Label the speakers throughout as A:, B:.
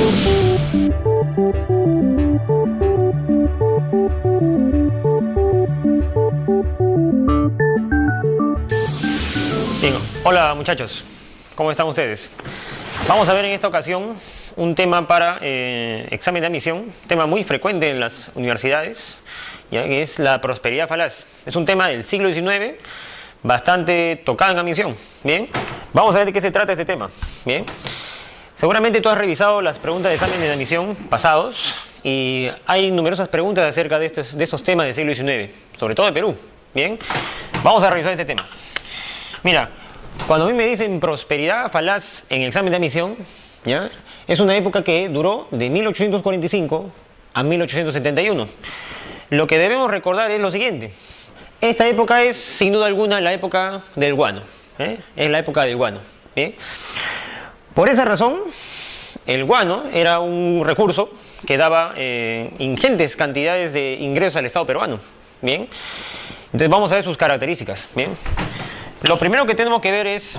A: Bien, hola muchachos, ¿cómo están ustedes? Vamos a ver en esta ocasión un tema para examen de admisión, tema muy frecuente en las universidades, ¿ya? Que es la prosperidad falaz. Es un tema del siglo XIX, bastante tocado en admisión. Bien, vamos a ver de qué se trata este tema. Bien, seguramente tú has revisado las preguntas de examen de admisión pasados y hay numerosas preguntas acerca de estos temas del siglo XIX, sobre todo de Perú. Bien, vamos a revisar este tema. Mira, cuando a mí me dicen prosperidad falaz en el examen de admisión, ¿ya? Es una época que duró de 1845 a 1871. Lo que debemos recordar es lo siguiente. Esta época es, sin duda alguna, la época del guano. Es la época del guano. ¿Bien? Por esa razón, el guano era un recurso que daba ingentes cantidades de ingresos al Estado peruano. ¿Bien? Entonces vamos a ver sus características. ¿Bien? Lo primero que tenemos que ver es,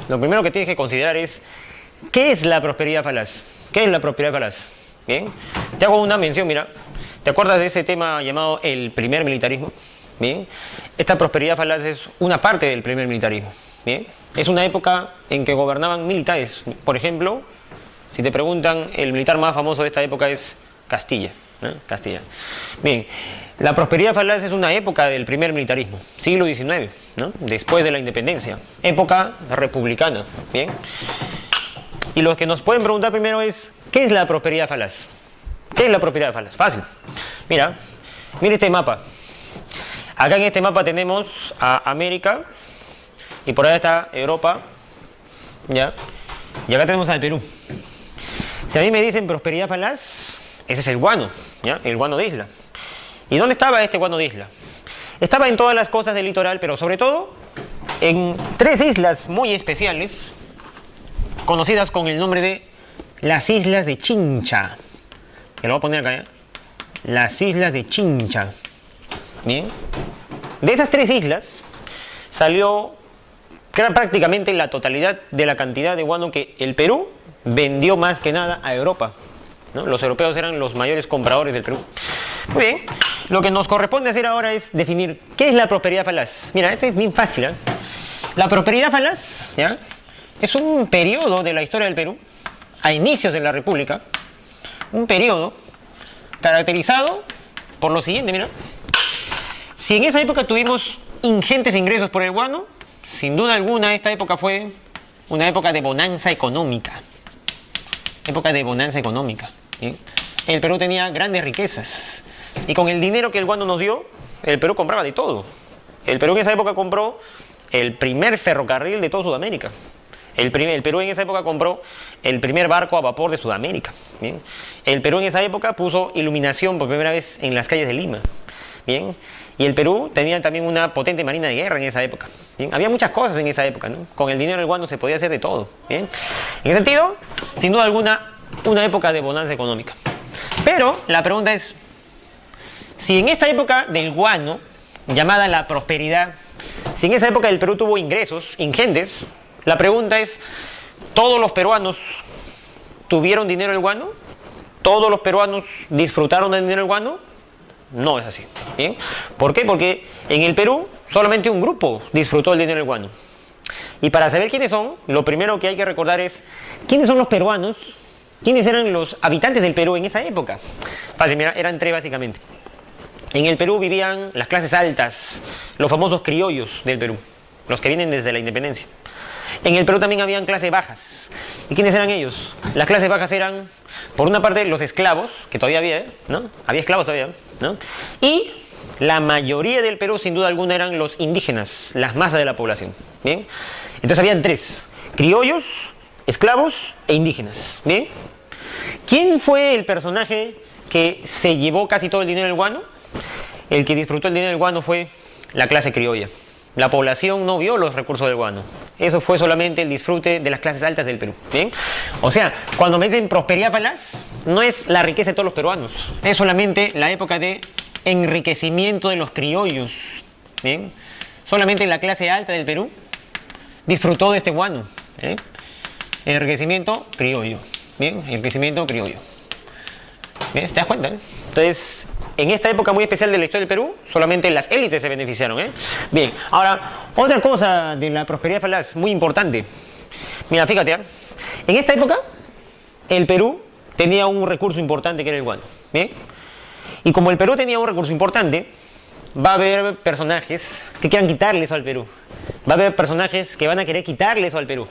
A: lo primero que tienes que considerar es, ¿qué es la prosperidad falaz? ¿Qué es la prosperidad falaz? Bien, te hago una mención, mira, ¿te acuerdas de ese tema llamado el primer militarismo? Bien, esta prosperidad falaz es una parte del primer militarismo. Bien, es una época en que gobernaban militares. Por ejemplo, si te preguntan, el militar más famoso de esta época es Castilla, ¿no? Castilla. Bien, la prosperidad falaz es una época del primer militarismo, siglo XIX, ¿no? Después de la independencia, época republicana. Bien, y lo que nos pueden preguntar primero es, ¿qué es la prosperidad falaz? ¿Qué es la prosperidad falaz? Fácil. Mira este mapa. Acá en este mapa tenemos a América y por allá está Europa, ¿ya? Y acá tenemos al Perú. Si a mí me dicen prosperidad falaz, ese es el guano, ¿ya? El guano de isla. ¿Y dónde estaba este guano de isla? Estaba en todas las costas del litoral, pero sobre todo en tres islas muy especiales, conocidas con el nombre de las Islas de Chincha. Que lo voy a poner acá, ¿eh? Las Islas de Chincha. Bien. De esas tres islas salió prácticamente la totalidad de la cantidad de guano que el Perú vendió más que nada a Europa, ¿no? Los europeos eran los mayores compradores del Perú. Muy bien, lo que nos corresponde hacer ahora es definir qué es la prosperidad falaz. Mira, esto es bien fácil, ¿eh? La prosperidad falaz, ¿ya?, es un periodo de la historia del Perú, a inicios de la República, un periodo caracterizado por lo siguiente, mira. Si en esa época tuvimos ingentes ingresos por el guano, sin duda alguna esta época fue una época de bonanza económica. Época de bonanza económica. ¿Sí? El Perú tenía grandes riquezas. Y con el dinero que el guano nos dio, el Perú compraba de todo. El Perú en esa época compró el primer ferrocarril de toda Sudamérica. El Perú en esa época compró el primer barco a vapor de Sudamérica. ¿Bien? El Perú en esa época puso iluminación por primera vez en las calles de Lima. ¿Bien? Y el Perú tenía también una potente marina de guerra en esa época. ¿Bien? Había muchas cosas en esa época, ¿no? Con el dinero del guano se podía hacer de todo. ¿Bien? En ese sentido, sin duda alguna, una época de bonanza económica. Pero la pregunta es, si en esta época del guano, llamada la prosperidad, si en esa época el Perú tuvo ingresos ingentes, la pregunta es, ¿todos los peruanos tuvieron dinero del guano? ¿Todos los peruanos disfrutaron del dinero del guano? No es así. ¿Bien? ¿Por qué? Porque en el Perú solamente un grupo disfrutó del dinero del guano. Y para saber quiénes son, lo primero que hay que recordar es, ¿quiénes son los peruanos? ¿Quiénes eran los habitantes del Perú en esa época? Fácil, mira, eran tres básicamente. En el Perú vivían las clases altas, los famosos criollos del Perú, los que vienen desde la independencia. En el Perú también habían clases bajas. ¿Y quiénes eran ellos? Las clases bajas eran, por una parte, los esclavos, que todavía había, ¿no? Había esclavos todavía, ¿no? Y la mayoría del Perú, sin duda alguna, eran los indígenas, las masas de la población. ¿Bien? Entonces habían tres: criollos, esclavos e indígenas. ¿Bien? ¿Quién fue el personaje que se llevó casi todo el dinero del guano? El que disfrutó el dinero del guano fue la clase criolla. La población no vio los recursos del guano. Eso fue solamente el disfrute de las clases altas del Perú. ¿Bien? O sea, cuando me dicen prosperidad falaz, no es la riqueza de todos los peruanos. Es solamente la época de enriquecimiento de los criollos. ¿Bien? Solamente la clase alta del Perú disfrutó de este guano. Enriquecimiento criollo. Bien, el crecimiento criollo. ¿Ves? ¿Te das cuenta? Entonces, en esta época muy especial de la historia del Perú, solamente las élites se beneficiaron. Bien, ahora, otra cosa de la prosperidad falaz, muy importante. Mira, fíjate, en esta época, el Perú tenía un recurso importante que era el guano. ¿Bien? Y como el Perú tenía un recurso importante, va a haber personajes que quieran quitarle eso al Perú. Va a haber personajes que van a querer quitarle eso al Perú.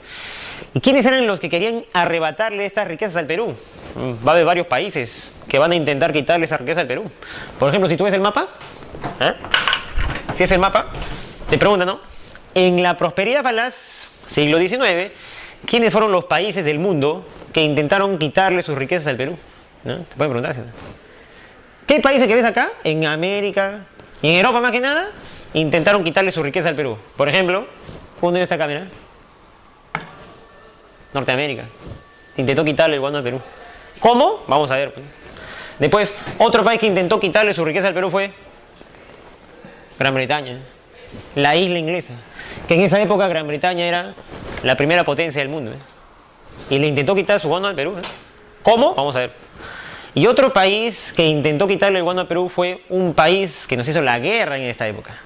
A: ¿Y quiénes eran los que querían arrebatarle estas riquezas al Perú? Va a haber varios países que van a intentar quitarle esa riqueza al Perú. Por ejemplo, si tú ves el mapa, si es el mapa, te preguntan, ¿no? En la prosperidad falaz, siglo XIX, ¿quiénes fueron los países del mundo que intentaron quitarle sus riquezas al Perú? ¿No? Te pueden preguntar, ¿sí? ¿Qué países que ves acá? En América y en Europa más que nada, intentaron quitarle su riqueza al Perú. Por ejemplo, uno de esta cámara, Norteamérica, intentó quitarle el guano al Perú. ¿Cómo? Vamos a ver. Después, otro país que intentó quitarle su riqueza al Perú fue Gran Bretaña, la isla inglesa, que en esa época Gran Bretaña era la primera potencia del mundo, y le intentó quitar su guano al Perú. ¿Cómo? Vamos a ver. Y otro país que intentó quitarle el guano al Perú fue un país que nos hizo la guerra en esta época.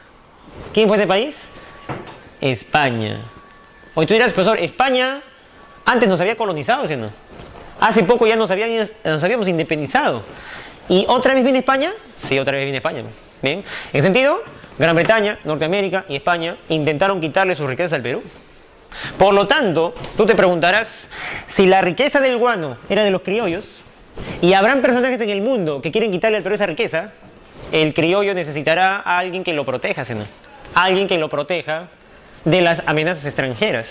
A: ¿Quién fue ese país? España. Hoy tú dirás, profesor, España antes nos había colonizado, ¿sí o no? Hace poco ya nos habíamos independizado. ¿Y otra vez viene España? Sí, otra vez viene España. Bien. En ese sentido, Gran Bretaña, Norteamérica y España intentaron quitarle sus riquezas al Perú. Por lo tanto, tú te preguntarás, si la riqueza del guano era de los criollos, y habrán personajes en el mundo que quieren quitarle al Perú esa riqueza, el criollo necesitará a alguien que lo proteja, ¿sí no? Alguien que lo proteja de las amenazas extranjeras.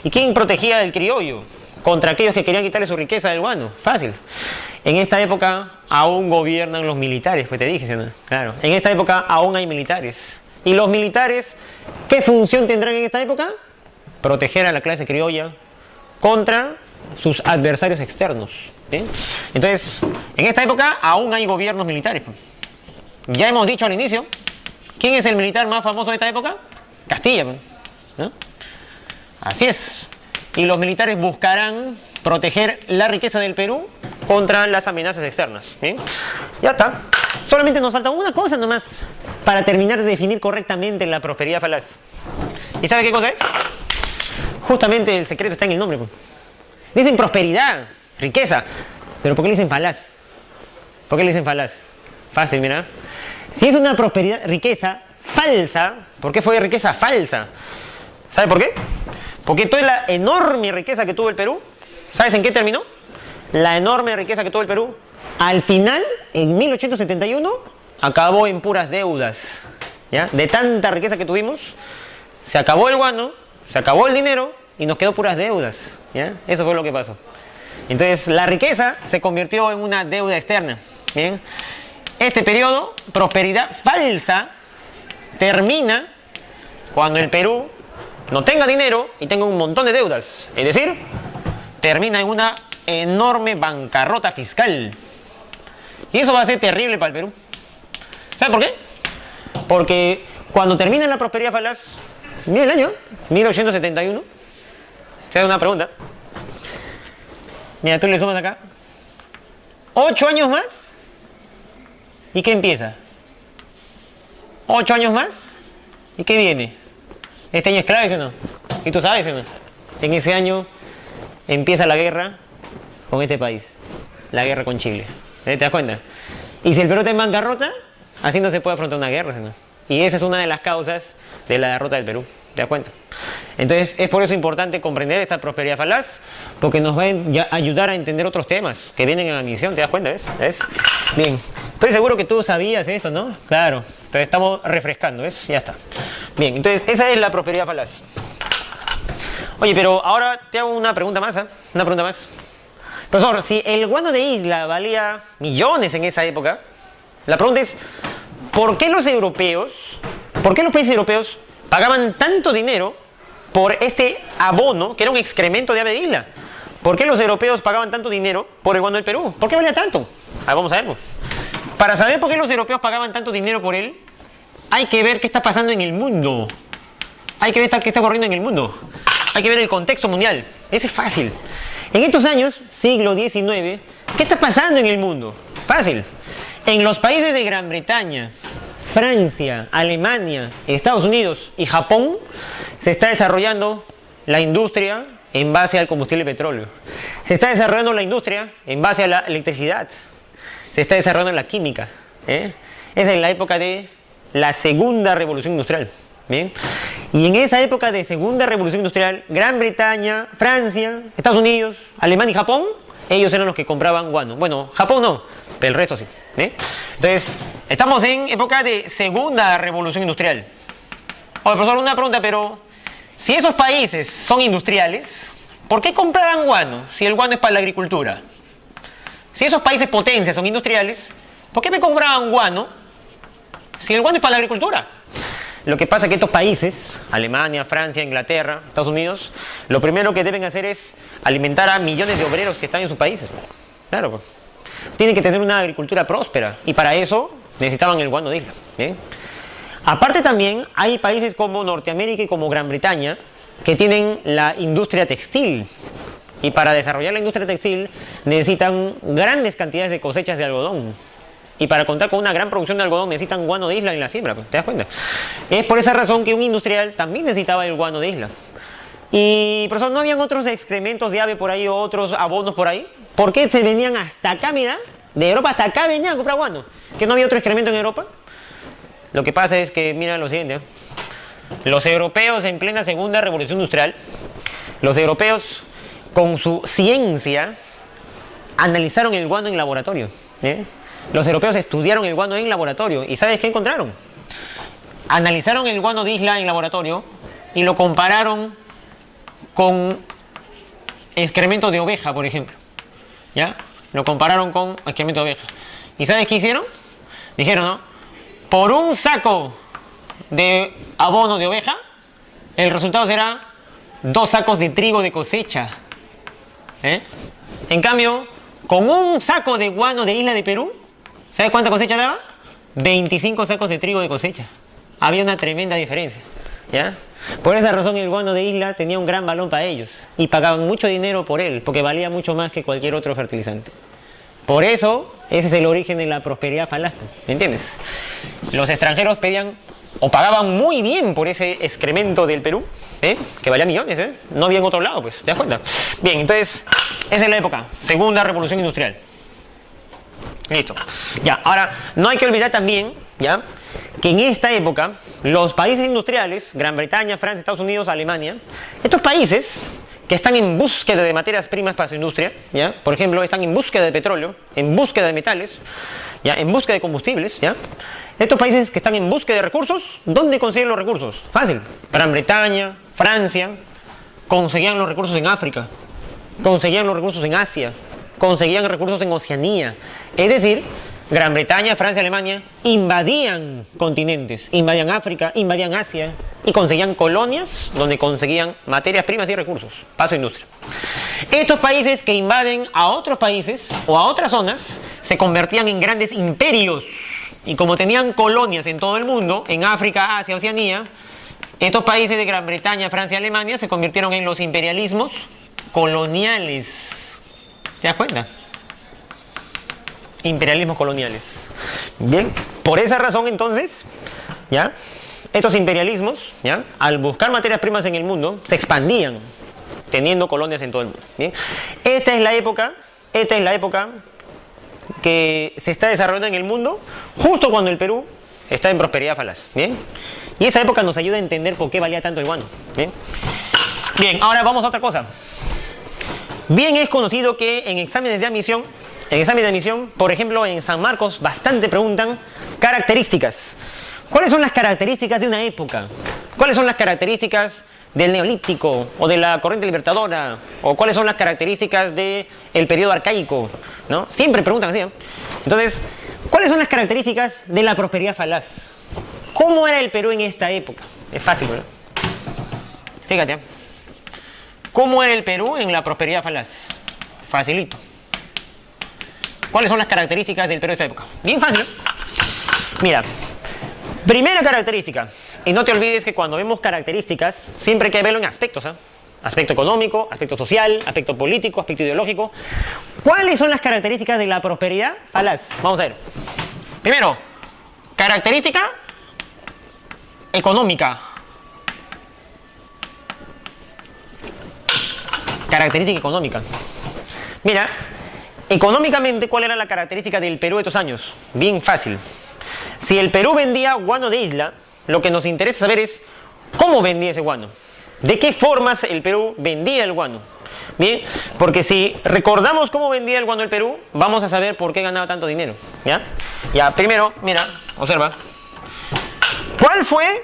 A: ¿Y quién protegía al criollo contra aquellos que querían quitarle su riqueza del guano? Fácil. En esta época aún gobiernan los militares, pues te dije, ¿sí no? Claro. En esta época aún hay militares. ¿Y los militares qué función tendrán en esta época? Proteger a la clase criolla contra sus adversarios externos. ¿Bien? Entonces, en esta época aún hay gobiernos militares. Ya hemos dicho al inicio, ¿quién es el militar más famoso de esta época? Castilla, ¿no? Así es. Y los militares buscarán proteger la riqueza del Perú contra las amenazas externas. ¿Bien? Ya está. Solamente nos falta una cosa nomás para terminar de definir correctamente la prosperidad falaz. ¿Y sabe qué cosa es? Justamente el secreto está en el nombre. Dicen prosperidad, riqueza, pero ¿por qué le dicen falaz? ¿Por qué le dicen falaz? Fácil, mira. Si es una prosperidad, riqueza falsa, ¿por qué fue riqueza falsa? ¿Sabe por qué? Porque toda la enorme riqueza que tuvo el Perú, ¿sabes en qué terminó? La enorme riqueza que tuvo el Perú, al final, en 1871, acabó en puras deudas. ¿Ya? De tanta riqueza que tuvimos, se acabó el guano, se acabó el dinero y nos quedó puras deudas. ¿Ya? Eso fue lo que pasó. Entonces, la riqueza se convirtió en una deuda externa. ¿Bien? Este periodo, prosperidad falsa, termina cuando el Perú no tenga dinero y tenga un montón de deudas. Es decir, termina en una enorme bancarrota fiscal. Y eso va a ser terrible para el Perú. ¿Sabe por qué? Porque cuando termina la prosperidad falaz, mira el año, 1871, se da una pregunta. Mira, tú le sumas acá. 8 años más. ¿Y qué empieza? 8 años más. ¿Y qué viene? Este año es clave, ¿sí o no? Y tú sabes, ¿sí o no? En ese año empieza la guerra con este país. La guerra con Chile. ¿Te das cuenta? Y si el Perú está en bancarrota, así no se puede afrontar una guerra, ¿sí o no? Y esa es una de las causas de la derrota del Perú. ¿Te das cuenta? Entonces es por eso importante comprender esta prosperidad falaz, porque nos va a ayudar a entender otros temas que vienen en la misión. ¿Te das cuenta? ¿Ves? Bien. Estoy seguro que tú sabías esto, ¿no? Claro. Pero estamos refrescando, ¿ves? Ya está. Bien, entonces esa es la prosperidad falaz. Oye, pero ahora te hago una pregunta más, ¿eh? Una pregunta más. Profesor, si el guano de isla valía millones en esa época, la pregunta es, ¿por qué los países europeos pagaban tanto dinero por este abono, que era un excremento de ave de isla? ¿Por qué los europeos pagaban tanto dinero por el guano del Perú? ¿Por qué valía tanto? Vamos a verlo. Para saber por qué los europeos pagaban tanto dinero por él, hay que ver qué está pasando en el mundo. Hay que ver qué está ocurriendo en el mundo. Hay que ver el contexto mundial. Ese es fácil. En estos años, siglo XIX, ¿qué está pasando en el mundo? Fácil. En los países de Gran Bretaña, Francia, Alemania, Estados Unidos y Japón se está desarrollando la industria en base al combustible petróleo. Se está desarrollando la industria en base a la electricidad. Se está desarrollando la química. Esa es la época de la segunda revolución industrial. ¿Bien? Y en esa época de segunda revolución industrial, Gran Bretaña, Francia, Estados Unidos, Alemania y Japón, ellos eran los que compraban guano. Bueno, Japón no, pero el resto sí. Entonces, estamos en época de segunda revolución industrial. Oye, profesor, una pregunta, pero si esos países son industriales, ¿por qué compraban guano si el guano es para la agricultura? Si esos países potencias son industriales, ¿por qué me compraban guano si el guano es para la agricultura? Lo que pasa es que estos países, Alemania, Francia, Inglaterra, Estados Unidos, lo primero que deben hacer es alimentar a millones de obreros que están en sus países. Claro, pues. Tienen que tener una agricultura próspera y para eso necesitaban el guano de isla. ¿Bien? Aparte también hay países como Norteamérica y como Gran Bretaña que tienen la industria textil. Y para desarrollar la industria textil necesitan grandes cantidades de cosechas de algodón. Y para contar con una gran producción de algodón necesitan guano de isla en la siembra, ¿te das cuenta? Es por esa razón que un industrial también necesitaba el guano de isla. Y, profesor, ¿no habían otros excrementos de ave por ahí o otros abonos por ahí? ¿Por qué se venían hasta acá, mira? De Europa hasta acá venían a comprar guano. ¿Que no había otro excremento en Europa? Lo que pasa es que, mira lo siguiente. Los europeos en plena segunda revolución industrial, los europeos con su ciencia analizaron el guano en laboratorio. Los europeos estudiaron el guano en laboratorio y ¿sabes qué encontraron? Analizaron el guano de isla en laboratorio y lo compararon con excremento de oveja, por ejemplo. ¿Ya? Lo compararon con excremento de oveja. ¿Y sabes qué hicieron? Dijeron, ¿no? Por un saco de abono de oveja, el resultado será 2 sacos de trigo de cosecha. En cambio, con un saco de guano de isla de Perú, ¿sabes cuánta cosecha daba? 25 sacos de trigo de cosecha. Había una tremenda diferencia. ¿Ya? Por esa razón el guano de isla tenía un gran valor para ellos. Y pagaban mucho dinero por él, porque valía mucho más que cualquier otro fertilizante. Por eso, ese es el origen de la prosperidad falaz. ¿Me entiendes? Los extranjeros pedían o pagaban muy bien por ese excremento del Perú, que valía millones, no había en otro lado, pues, ¿te das cuenta? Bien, entonces, esa es la época, segunda revolución industrial. Listo. Ya, ahora, no hay que olvidar también, ¿ya?, que en esta época, los países industriales, Gran Bretaña, Francia, Estados Unidos, Alemania, estos países que están en búsqueda de materias primas para su industria, ¿ya?, por ejemplo, están en búsqueda de petróleo, en búsqueda de metales, ¿ya?, en búsqueda de combustibles, ¿ya?, estos países que están en búsqueda de recursos, ¿dónde consiguen los recursos? Fácil. Gran Bretaña, Francia, conseguían los recursos en África, conseguían los recursos en Asia, conseguían recursos en Oceanía. Es decir, Gran Bretaña, Francia, Alemania invadían continentes, invadían África, invadían Asia y conseguían colonias donde conseguían materias primas y recursos para su industria. Estos países que invaden a otros países o a otras zonas se convertían en grandes imperios. Y como tenían colonias en todo el mundo, en África, Asia, Oceanía, estos países de Gran Bretaña, Francia y Alemania se convirtieron en los imperialismos coloniales. ¿Te das cuenta? Imperialismos coloniales. Bien, por esa razón entonces, ¿ya?, estos imperialismos, ¿ya?, al buscar materias primas en el mundo, se expandían, teniendo colonias en todo el mundo. Bien, esta es la época que se está desarrollando en el mundo justo cuando el Perú está en prosperidad falaz. Bien, y esa época nos ayuda a entender por qué valía tanto el guano. Bien, ahora vamos a otra cosa. Bien es conocido que en exámenes de admisión, por ejemplo en San Marcos, bastante preguntan características. ¿Cuáles son las características de una época? ¿Cuáles son las características del Neolítico o de la corriente libertadora? ¿O cuáles son las características del periodo arcaico? ¿No? Siempre preguntan así, ¿no? Entonces, ¿cuáles son las características de la prosperidad falaz? ¿Cómo era el Perú en esta época? Es fácil, ¿no? Fíjate, ¿cómo era el Perú en la prosperidad falaz? Facilito. ¿Cuáles son las características del Perú de esta época? Bien fácil, ¿no? Mira, primera característica, y no te olvides que cuando vemos características, siempre hay que verlo en aspectos, Aspecto económico, aspecto social, aspecto político, aspecto ideológico. ¿Cuáles son las características de la prosperidad falaz? Vamos a ver. Primero, característica económica. Característica económica. Mira, económicamente, ¿cuál era la característica del Perú de estos años? Bien fácil. Si el Perú vendía guano de isla, lo que nos interesa saber es cómo vendía ese guano. ¿De qué formas el Perú vendía el guano? Bien, porque si recordamos cómo vendía el guano el Perú, vamos a saber por qué ganaba tanto dinero. ¿Ya? Ya, primero, mira, observa. ¿Cuál fue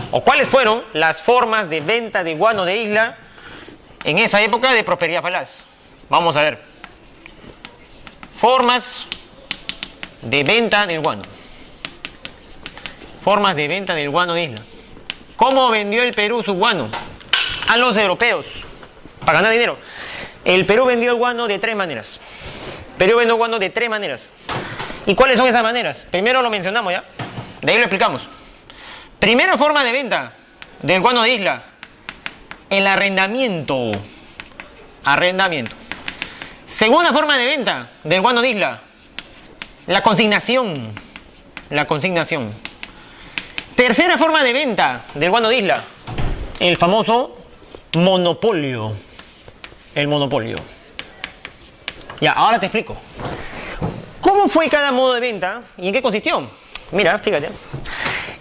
A: o cuáles fueron las formas de venta de guano de isla en esa época de prosperidad falaz? Vamos a ver. Formas de venta del guano. Formas de venta del guano de isla. ¿Cómo vendió el Perú su guano? A los europeos, para ganar dinero. El Perú vendió el guano de 3 maneras. Perú vendió el guano de 3 maneras. ¿Y cuáles son esas maneras? Primero lo mencionamos ya, de ahí lo explicamos. Primera forma de venta del guano de isla, el arrendamiento. Arrendamiento. Segunda forma de venta del guano de isla, la consignación. La consignación. Tercera forma de venta del guano de isla, el famoso monopolio. El monopolio. Ya, ahora te explico. ¿Cómo fue cada modo de venta y en qué consistió? Mira, fíjate.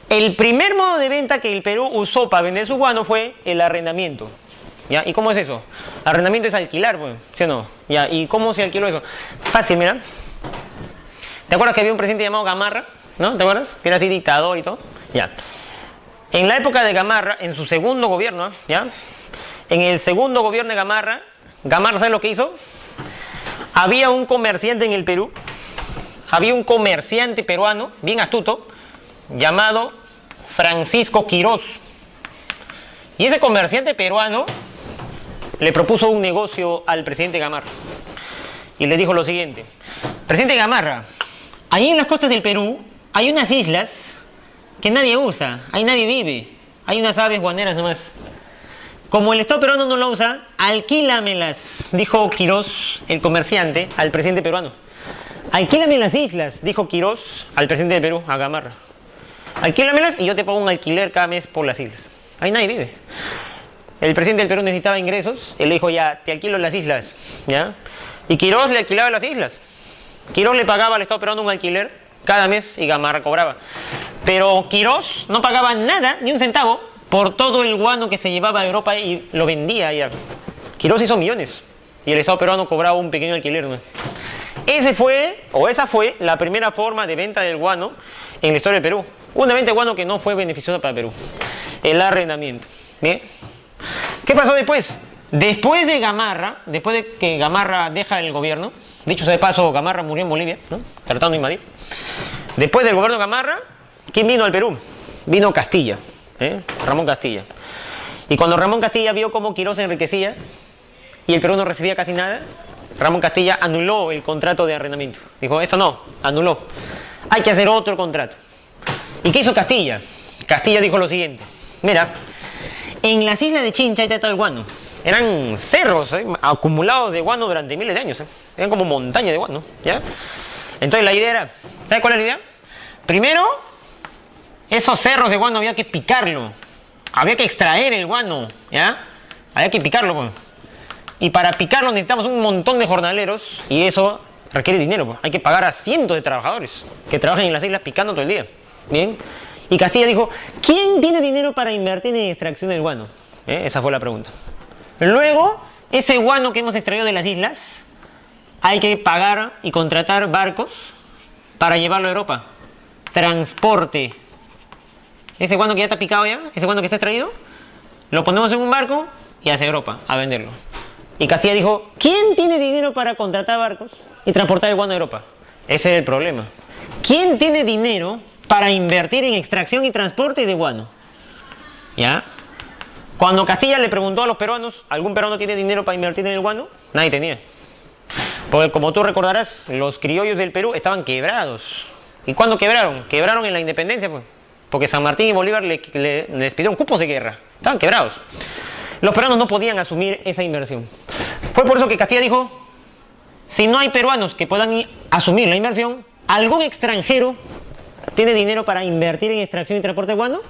A: El primer modo de venta que el Perú usó para vender su guano fue el arrendamiento. ¿Ya? ¿Y cómo es eso? Arrendamiento es alquilar, pues, ¿sí o no? ¿Ya? ¿Y cómo se alquiló eso? Fácil, mira. ¿Te acuerdas que había un presidente llamado Gamarra? ¿No? ¿Te acuerdas? Que era así dictador y todo. Ya. En la época de Gamarra, en su segundo gobierno, ¿ya? En el segundo gobierno de Gamarra, ¿sabes lo que hizo? Había un comerciante en el Perú, había un comerciante peruano, bien astuto, llamado Francisco Quirós. Y ese comerciante peruano le propuso un negocio al presidente Gamarra. Y le dijo lo siguiente: presidente Gamarra, ahí en las costas del Perú hay unas islas que nadie usa, ahí nadie vive, hay unas aves guaneras nomás. Como el Estado peruano no lo usa, alquílamelas, dijo Quirós, el comerciante, al presidente peruano. Alquílame las islas, dijo Quirós al presidente de Perú, a Gamarra. Alquílamelas y yo te pago un alquiler cada mes por las islas. Ahí nadie vive. El presidente del Perú necesitaba ingresos, él le dijo: ya, te alquilo las islas, ¿ya? Y Quirós le alquilaba las islas. Quirós le pagaba al Estado peruano un alquiler cada mes y Gamarra cobraba. Pero Quirós no pagaba nada, ni un centavo, por todo el guano que se llevaba a Europa y lo vendía allá. Quirós hizo millones y el Estado peruano cobraba un pequeño alquiler, ¿no? Esa fue la primera forma de venta del guano en la historia del Perú. Una venta de guano que no fue beneficiosa para el Perú: el arrendamiento. ¿Bien? ¿Qué pasó después? Después de que Gamarra deja el gobierno, dicho sea de paso, Gamarra murió en Bolivia, ¿no? Tratando de invadir. Después del gobierno de Gamarra, ¿quién vino al Perú? Vino Castilla, Ramón Castilla. Y cuando Ramón Castilla vio cómo Quirós se enriquecía y el Perú no recibía casi nada, Ramón Castilla anuló el contrato de arrendamiento. Dijo: esto no, anuló. Hay que hacer otro contrato. ¿Y qué hizo Castilla? Castilla dijo lo siguiente: mira, en las islas de Chincha está todo el guano. Eran cerros acumulados de guano durante miles de años. Eran como montañas de guano, ¿ya? Entonces la idea era, ¿sabes cuál es la idea? Primero, esos cerros de guano había que picarlo. Había que extraer el guano, ¿ya? Había que picarlo, pues. Y para picarlo necesitamos un montón de jornaleros y eso requiere dinero, pues. Hay que pagar a cientos de trabajadores que trabajan en las islas picando todo el día. ¿Bien? Y Castilla dijo: ¿quién tiene dinero para invertir en extracción del guano? Esa fue la pregunta. Luego, ese guano que hemos extraído de las islas, hay que pagar y contratar barcos para llevarlo a Europa. Transporte. Ese guano que ya está picado ya, ese guano que está extraído, lo ponemos en un barco y hacia Europa a venderlo. Y Castilla dijo: ¿quién tiene dinero para contratar barcos y transportar el guano a Europa? Ese es el problema. ¿Quién tiene dinero para invertir en extracción y transporte de guano? ¿Ya? Cuando Castilla le preguntó a los peruanos: ¿algún peruano tiene dinero para invertir en el guano? Nadie tenía. Porque como tú recordarás, los criollos del Perú estaban quebrados. ¿Y cuándo quebraron? Quebraron en la independencia, pues. Porque San Martín y Bolívar les pidieron cupos de guerra. Estaban quebrados. los peruanos no podían asumir esa inversión. Fue por eso que Castilla dijo, si no hay peruanos que puedan asumir la inversión, algún extranjero tiene dinero para invertir en extracción y transporte de guano,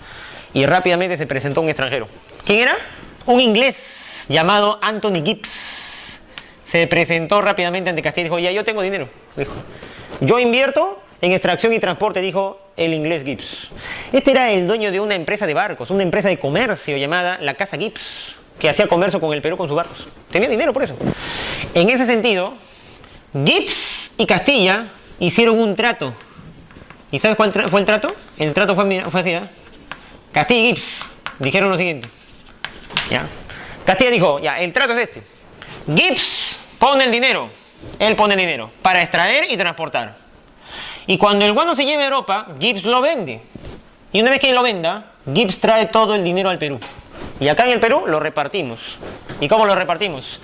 A: y rápidamente se presentó un extranjero. ¿Quién era? Un inglés llamado Anthony Gibbs. Se presentó rápidamente ante Castilla y dijo, ya yo tengo dinero. Dijo, yo invierto en extracción y transporte, dijo el inglés Gibbs. Este era el dueño de una empresa de barcos, una empresa de comercio llamada la Casa Gibbs, que hacía comercio con el Perú con sus barcos. Tenía dinero por eso. En ese sentido, Gibbs y Castilla hicieron un trato. ¿Y sabes cuál fue el trato? El trato fue así, ¿eh? Castilla y Gibbs dijeron lo siguiente. ¿Ya? Castilla dijo, ya, el trato es este. Gibbs pone el dinero, él pone el dinero para extraer y transportar. Y cuando el guano se lleve a Europa, Gibbs lo vende. Y una vez que lo venda, Gibbs trae todo el dinero al Perú. Y acá en el Perú lo repartimos. ¿Y cómo lo repartimos?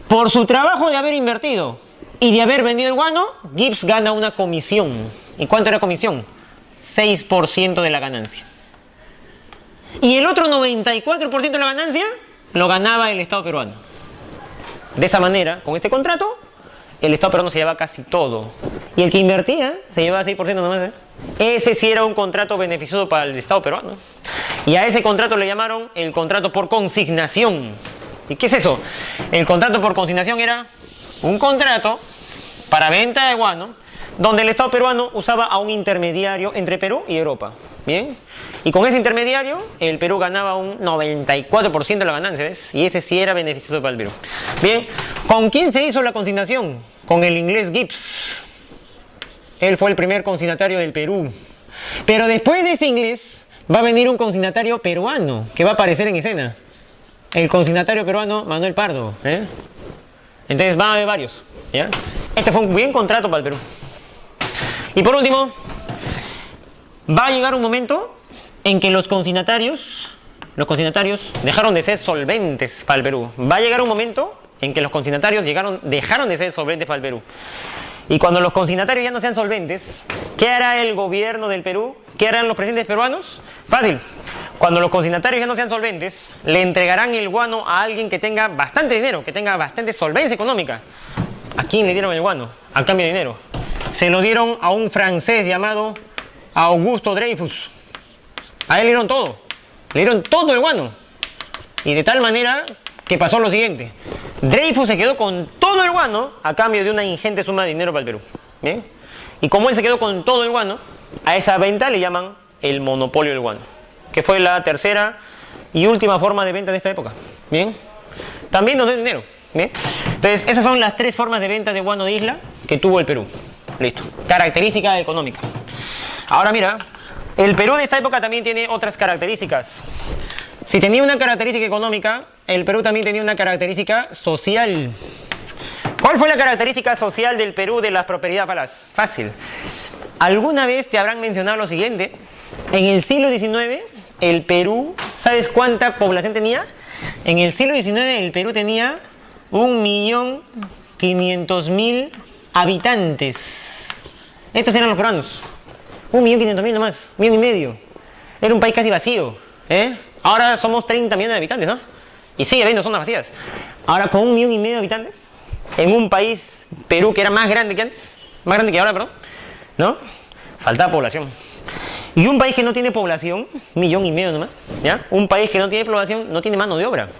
A: Por su trabajo de haber invertido y de haber vendido el guano, Gibbs gana una comisión. ¿Y cuánto era comisión? 6% de la ganancia. Y el otro 94% de la ganancia lo ganaba el Estado peruano. De esa manera, con este contrato, el Estado peruano se llevaba casi todo. Y el que invertía se llevaba 6% nomás. Ese sí era un contrato beneficioso para el Estado peruano. Y a ese contrato le llamaron el contrato por consignación. ¿Y qué es eso? El contrato por consignación era un contrato para venta de guano, donde el Estado peruano usaba a un intermediario entre Perú y Europa. ¿Bien? Y con ese intermediario, el Perú ganaba un 94% de la ganancia, ¿ves? Y ese sí era beneficioso para el Perú. Bien, ¿con quién se hizo la consignación? Con el inglés Gibbs. Él fue el primer consignatario del Perú. Pero después de ese inglés, va a venir un consignatario peruano, que va a aparecer en escena. El consignatario peruano, Manuel Pardo. Entonces van a haber varios. ¿Ya? Este fue un buen contrato para el Perú. Y por último, va a llegar un momento en que los consignatarios dejaron de ser solventes para el Perú. Va a llegar un momento en que los consignatarios dejaron de ser solventes para el Perú. Y cuando los consignatarios ya no sean solventes, ¿qué hará el gobierno del Perú? ¿Qué harán los presidentes peruanos? Fácil. Cuando los consignatarios ya no sean solventes, le entregarán el guano a alguien que tenga bastante dinero, que tenga bastante solvencia económica. ¿A quién le dieron el guano? A cambio de dinero. Se lo dieron a un francés llamado Augusto Dreyfus. A él le dieron todo. Le dieron todo el guano. Y de tal manera que pasó lo siguiente. Dreyfus se quedó con todo el guano a cambio de una ingente suma de dinero para el Perú. ¿Bien? Y como él se quedó con todo el guano, a esa venta le llaman el monopolio del guano, que fue la tercera y última forma de venta de esta época. ¿Bien? También nos dio dinero. ¿Bien? Entonces, esas son las tres formas de venta de guano de isla que tuvo el Perú. Listo. Característica económica. Ahora mira, el Perú de esta época también tiene otras características. Si tenía una característica económica, el Perú también tenía una característica social. ¿Cuál fue la característica social del Perú de las prosperidades falas? Fácil. ¿Alguna vez te habrán mencionado lo siguiente? En el siglo XIX, el Perú, ¿sabes cuánta población tenía? En el siglo XIX, el Perú tenía 1.500.000 habitantes. Estos eran los peruanos. 1.500.000 nomás, 1.500.000. Era un país casi vacío. Ahora somos 30 millones de habitantes, ¿no? Y sigue habiendo zonas vacías. Ahora con 1,5 millones de habitantes, en un país, Perú, que era más grande que antes, más grande que ahora, perdón, ¿no? Faltaba población. Y un país que no tiene población, 1,5 millones nomás, ¿ya? Un país que no tiene población no tiene mano de obra.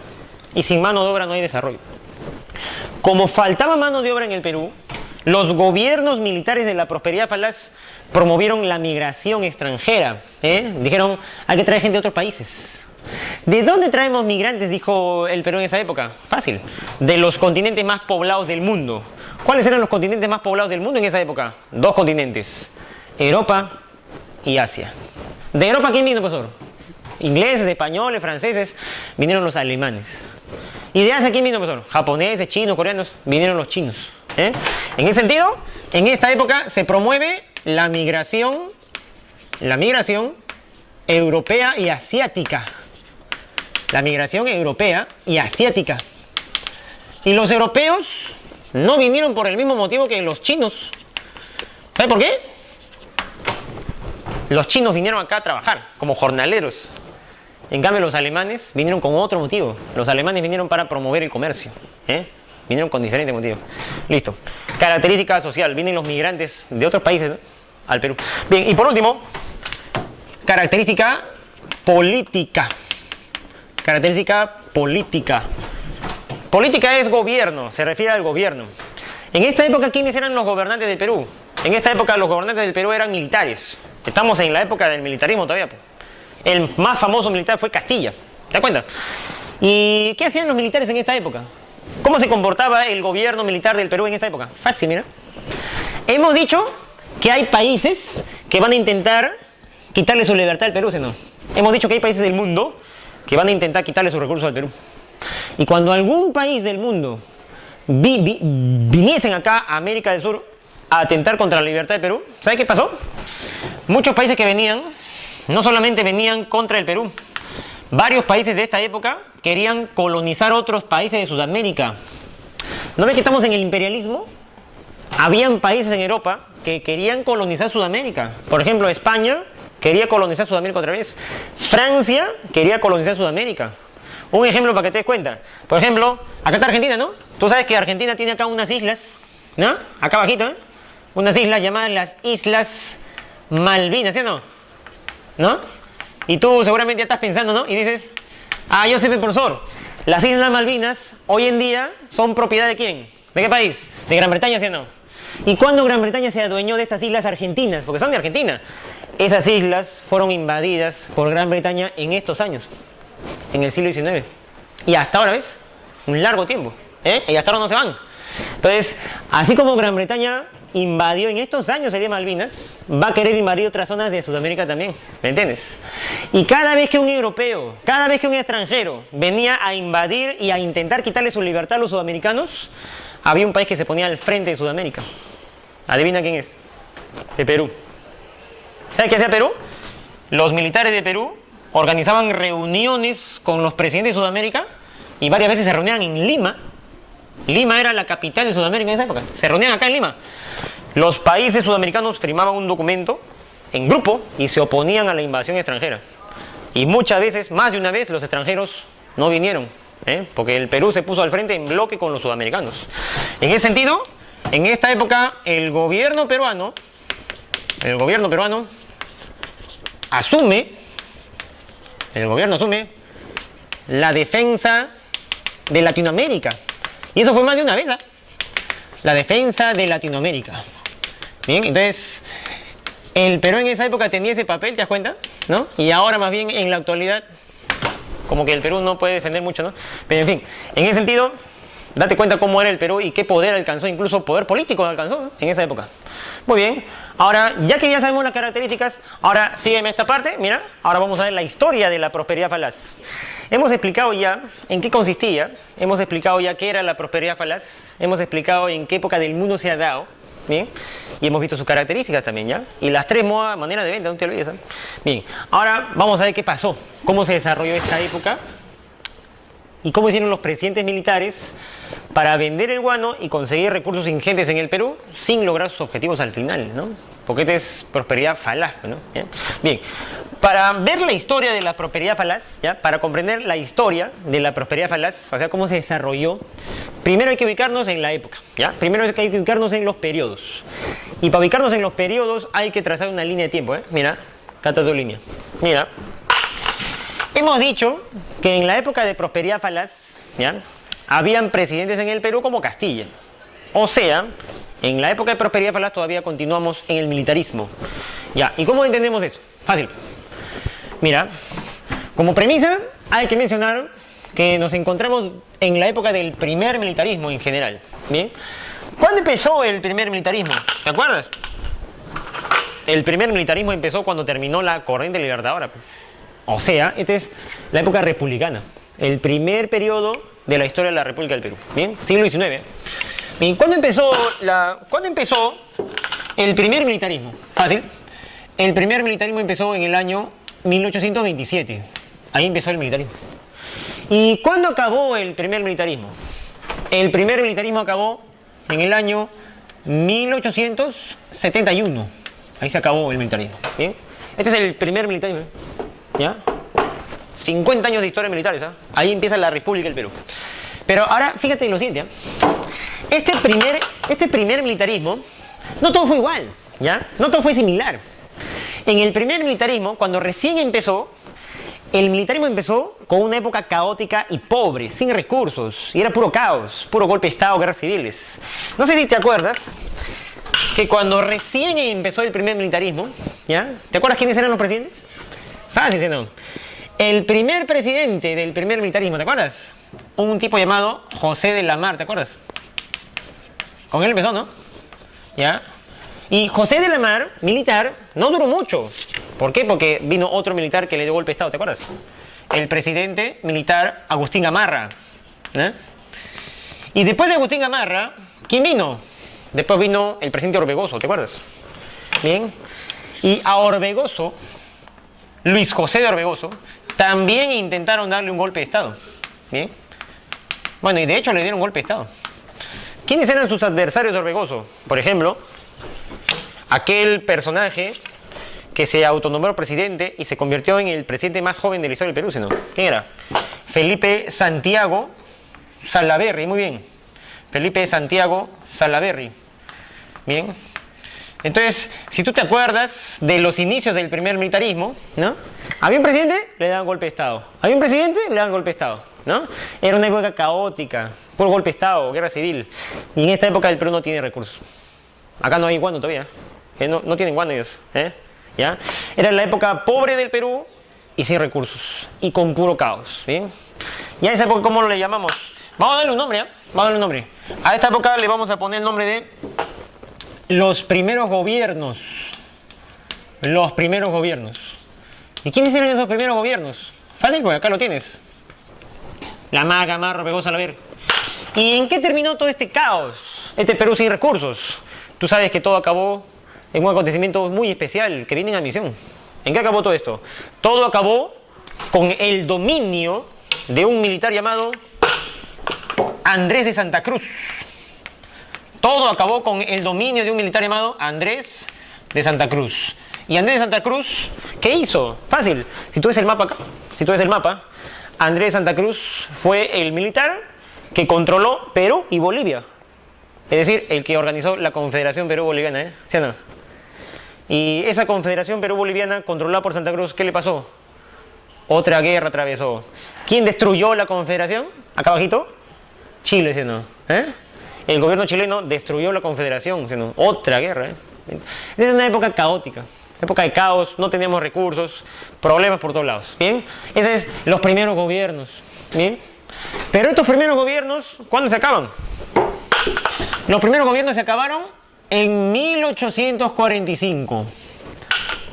A: Y sin mano de obra no hay desarrollo. Como faltaba mano de obra en el Perú, los gobiernos militares de la prosperidad falaz promovieron la migración extranjera. Dijeron, hay que traer gente de otros países. ¿De dónde traemos migrantes? Dijo el Perú en esa época. Fácil. De los continentes más poblados del mundo. ¿Cuáles eran los continentes más poblados del mundo en esa época? 2 continentes. Europa y Asia. ¿De Europa quién vino, profesor? Ingleses, españoles, franceses. Vinieron los alemanes. ¿Y de Asia quién vino, profesor? Japoneses, chinos, coreanos. Vinieron los chinos. En ese sentido, en esta época se promueve la migración europea y asiática. La migración europea y asiática. Y los europeos no vinieron por el mismo motivo que los chinos. ¿Sabe por qué? Los chinos vinieron acá a trabajar como jornaleros. En cambio, los alemanes vinieron con otro motivo. Los alemanes vinieron para promover el comercio. Vinieron con diferentes motivos. Listo. Característica social. Vienen los migrantes de otros países, ¿no?, al Perú. Bien, y por último, característica política. Característica política. Política es gobierno, se refiere al gobierno. En esta época, ¿quiénes eran los gobernantes del Perú? En esta época los gobernantes del Perú eran militares. Estamos en la época del militarismo todavía. El más famoso militar fue Castilla. ¿Te das cuenta? ¿Y qué hacían los militares en esta época? ¿Cómo se comportaba el gobierno militar del Perú en esta época? Fácil, mira. Hemos dicho que hay países que van a intentar quitarle su libertad al Perú, ¿sí no? Hemos dicho que hay países del mundo que van a intentar quitarle sus recursos al Perú. Y cuando algún país del mundo viniesen acá a América del Sur a atentar contra la libertad del Perú, ¿sabes qué pasó? Muchos países que venían, no solamente venían contra el Perú, varios países de esta época querían colonizar otros países de Sudamérica. ¿No ves que estamos en el imperialismo? Habían países en Europa que querían colonizar Sudamérica. Por ejemplo, España quería colonizar Sudamérica otra vez. Francia quería colonizar Sudamérica. Un ejemplo para que te des cuenta. Por ejemplo, acá está Argentina, ¿no? Tú sabes que Argentina tiene acá unas islas, ¿no? Acá abajito, ¿eh? Unas islas llamadas las Islas Malvinas, ¿sí o no? ¿No? Y tú seguramente ya estás pensando, ¿no? Y dices, yo soy profesor. Las Islas Malvinas hoy en día son propiedad ¿de quién? ¿De qué país? De Gran Bretaña, ¿sí o no? ¿Y cuándo Gran Bretaña se adueñó de estas islas argentinas? Porque son de Argentina. Esas islas fueron invadidas por Gran Bretaña en estos años, en el siglo XIX. Y hasta ahora, ¿ves? Un largo tiempo. Y hasta ahora no se van. Entonces, así como Gran Bretaña invadió en estos años sería Malvinas, va a querer invadir otras zonas de Sudamérica también. ¿Me entiendes? Y cada vez que un europeo, cada vez que un extranjero venía a invadir y a intentar quitarle su libertad a los sudamericanos, había un país que se ponía al frente de Sudamérica. ¿Adivina quién es? De Perú. ¿Sabes qué hacía Perú? Los militares de Perú organizaban reuniones con los presidentes de Sudamérica y varias veces se reunían en Lima. Lima era la capital de Sudamérica en esa época. Se reunían acá en Lima. Los países sudamericanos firmaban un documento en grupo y se oponían a la invasión extranjera. Y muchas veces, más de una vez, los extranjeros no vinieron, porque el Perú se puso al frente en bloque con los sudamericanos. En ese sentido, en esta época, el gobierno peruano asume la defensa de Latinoamérica. Y eso fue más de una vez, la defensa de Latinoamérica. Bien, entonces, el Perú en esa época tenía ese papel, ¿te das cuenta? ¿No? Y ahora más bien en la actualidad, como que el Perú no puede defender mucho, ¿no? Pero en fin, en ese sentido, date cuenta cómo era el Perú y qué poder alcanzó, incluso poder político alcanzó, ¿no?, en esa época. Muy bien, ahora ya que ya sabemos las características, ahora sígueme esta parte, mira, ahora vamos a ver la historia de la prosperidad falaz. Hemos explicado ya en qué consistía, hemos explicado ya qué era la prosperidad falaz, hemos explicado en qué época del mundo se ha dado, bien, y hemos visto sus características también, ¿ya? Y las tres maneras de venta, no te olvides, ¿eh? Bien, ahora vamos a ver qué pasó, cómo se desarrolló esta época y cómo hicieron los presidentes militares para vender el guano y conseguir recursos ingentes en el Perú sin lograr sus objetivos al final, ¿no? Porque esta es prosperidad falaz, ¿no? Bien, para ver la historia de la prosperidad falaz, ¿ya?, para comprender la historia de la prosperidad falaz, o sea, cómo se desarrolló, primero hay que ubicarnos en la época, ¿ya? Primero hay que ubicarnos en los periodos. Y para ubicarnos en los periodos hay que trazar una línea de tiempo, ¿eh? Mira, acá está tu línea. Mira, hemos dicho que en la época de prosperidad falaz, ¿ya?, habían presidentes en el Perú como Castilla. O sea, en la época de prosperidad falaz todavía continuamos en el militarismo. Ya, ¿y cómo entendemos eso? Fácil. Mira, como premisa hay que mencionar que nos encontramos en la época del primer militarismo en general. ¿Bien? ¿Cuándo empezó el primer militarismo? ¿Te acuerdas? El primer militarismo empezó cuando terminó la corriente libertadora. O sea, esta es la época republicana. El primer periodo de la historia de la República del Perú. ¿Bien? Siglo XIX. Bien, ¿cuándo empezó el primer militarismo? Fácil. El primer militarismo empezó en el año 1827. Ahí empezó el militarismo. ¿Y cuándo acabó el primer militarismo? El primer militarismo acabó en el año 1871. Ahí se acabó el militarismo. ¿Bien? Este es el primer militarismo. ¿Ya? 50 años de historia militares, ¿eh? Ahí empieza la República del Perú. Pero ahora, fíjate en lo siguiente, ¿eh? Este primer militarismo, no todo fue igual, ¿ya? No todo fue similar. En el primer militarismo, cuando recién empezó, el militarismo empezó con una época caótica y pobre, sin recursos, y era puro caos, puro golpe de Estado, guerras civiles. No sé si te acuerdas que cuando recién empezó el primer militarismo, ¿ya? ¿Te acuerdas quiénes eran los presidentes? Fácil, ¿sí, no? El primer presidente del primer militarismo, ¿te acuerdas? Un tipo llamado José de la Mar, ¿te acuerdas? Con él empezó, ¿no? ¿Ya? Y José de la Mar, militar, no duró mucho. ¿Por qué? Porque vino otro militar que le dio golpe de Estado, ¿te acuerdas? El presidente militar Agustín Gamarra, ¿eh? Y después de Agustín Gamarra, ¿quién vino? Después vino el presidente Orbegoso, ¿te acuerdas? Bien. Y a Orbegoso, Luis José de Orbegoso, también intentaron darle un golpe de Estado. Bien. Bueno, y de hecho le dieron un golpe de Estado. ¿Quiénes eran sus adversarios de Orbegoso? Por ejemplo, aquel personaje que se autonombró presidente y se convirtió en el presidente más joven de la historia del Perú, ¿no? ¿Quién era? Felipe Santiago Salaverry, muy bien. Felipe Santiago Salaverry. Bien. Entonces, si tú te acuerdas de los inicios del primer militarismo, ¿no? Había un presidente, le daban golpe de Estado. Había un presidente, le daban golpe de Estado, ¿no? Era una época caótica, por golpe de Estado, guerra civil. Y en esta época el Perú no tiene recursos. Acá no hay guano todavía. No tienen guano ellos, ¿eh? ¿Ya? Era la época pobre del Perú y sin recursos. Y con puro caos, ¿bien? Y a esa época, ¿cómo le llamamos? Vamos a darle un nombre, ¿eh? Vamos a darle un nombre. A esta época le vamos a poner el nombre de los primeros gobiernos. Los primeros gobiernos. ¿Y quiénes eran esos primeros gobiernos? Fácil, pues acá lo tienes. La Mar, Gamarra, Orbegoso, Salaverry. ¿Y en qué terminó todo este caos? Este Perú sin recursos. Tú sabes que todo acabó en un acontecimiento muy especial que viene en admisión. ¿En qué acabó todo esto? Todo acabó con el dominio de un militar llamado Andrés de Santa Cruz. Todo acabó con el dominio de un militar llamado Andrés de Santa Cruz. ¿Y Andrés de Santa Cruz qué hizo? Fácil. Si tú ves el mapa acá, Andrés de Santa Cruz fue el militar que controló Perú y Bolivia. Es decir, el que organizó la Confederación Perú-Boliviana, ¿eh? ¿Sí o no? Y esa Confederación Perú-Boliviana, controlada por Santa Cruz, ¿qué le pasó? Otra guerra atravesó. ¿Quién destruyó la Confederación? Acá abajito, Chile, ¿sí o no? ¿Eh? El gobierno chileno destruyó la Confederación, ¿sí o no? Otra guerra, ¿eh? Era una época caótica, época de caos, no teníamos recursos, problemas por todos lados, ¿bien? Esos es los primeros gobiernos, ¿bien? Pero estos primeros gobiernos, ¿cuándo se acaban? Los primeros gobiernos se acabaron en 1845.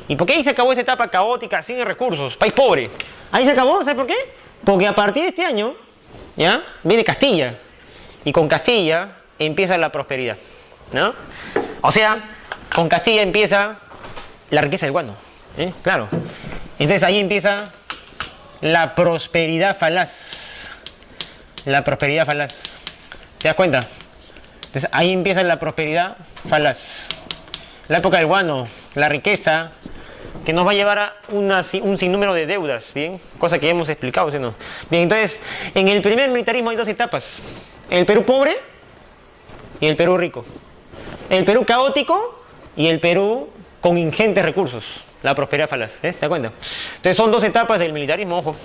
A: ¿Y por qué ahí se acabó esa etapa caótica, sin recursos, país pobre? Ahí se acabó, ¿sabes por qué? Porque a partir de este año, ¿ya? Viene Castilla. Y con Castilla empieza la prosperidad, ¿no? O sea, con Castilla empieza la riqueza del guano, ¿eh? Claro. Entonces ahí empieza la prosperidad falaz. La prosperidad falaz. ¿Te das cuenta? Entonces ahí empieza la prosperidad falaz. La época del guano, la riqueza, que nos va a llevar a un sinnúmero de deudas, ¿bien? Cosa que ya hemos explicado, ¿sí o no? Bien, entonces, en el primer militarismo hay dos etapas. El Perú pobre y el Perú rico. El Perú caótico y el Perú con ingentes recursos. La prosperidad falaz, ¿eh? ¿Te das cuenta? Entonces son dos etapas del militarismo, ojo.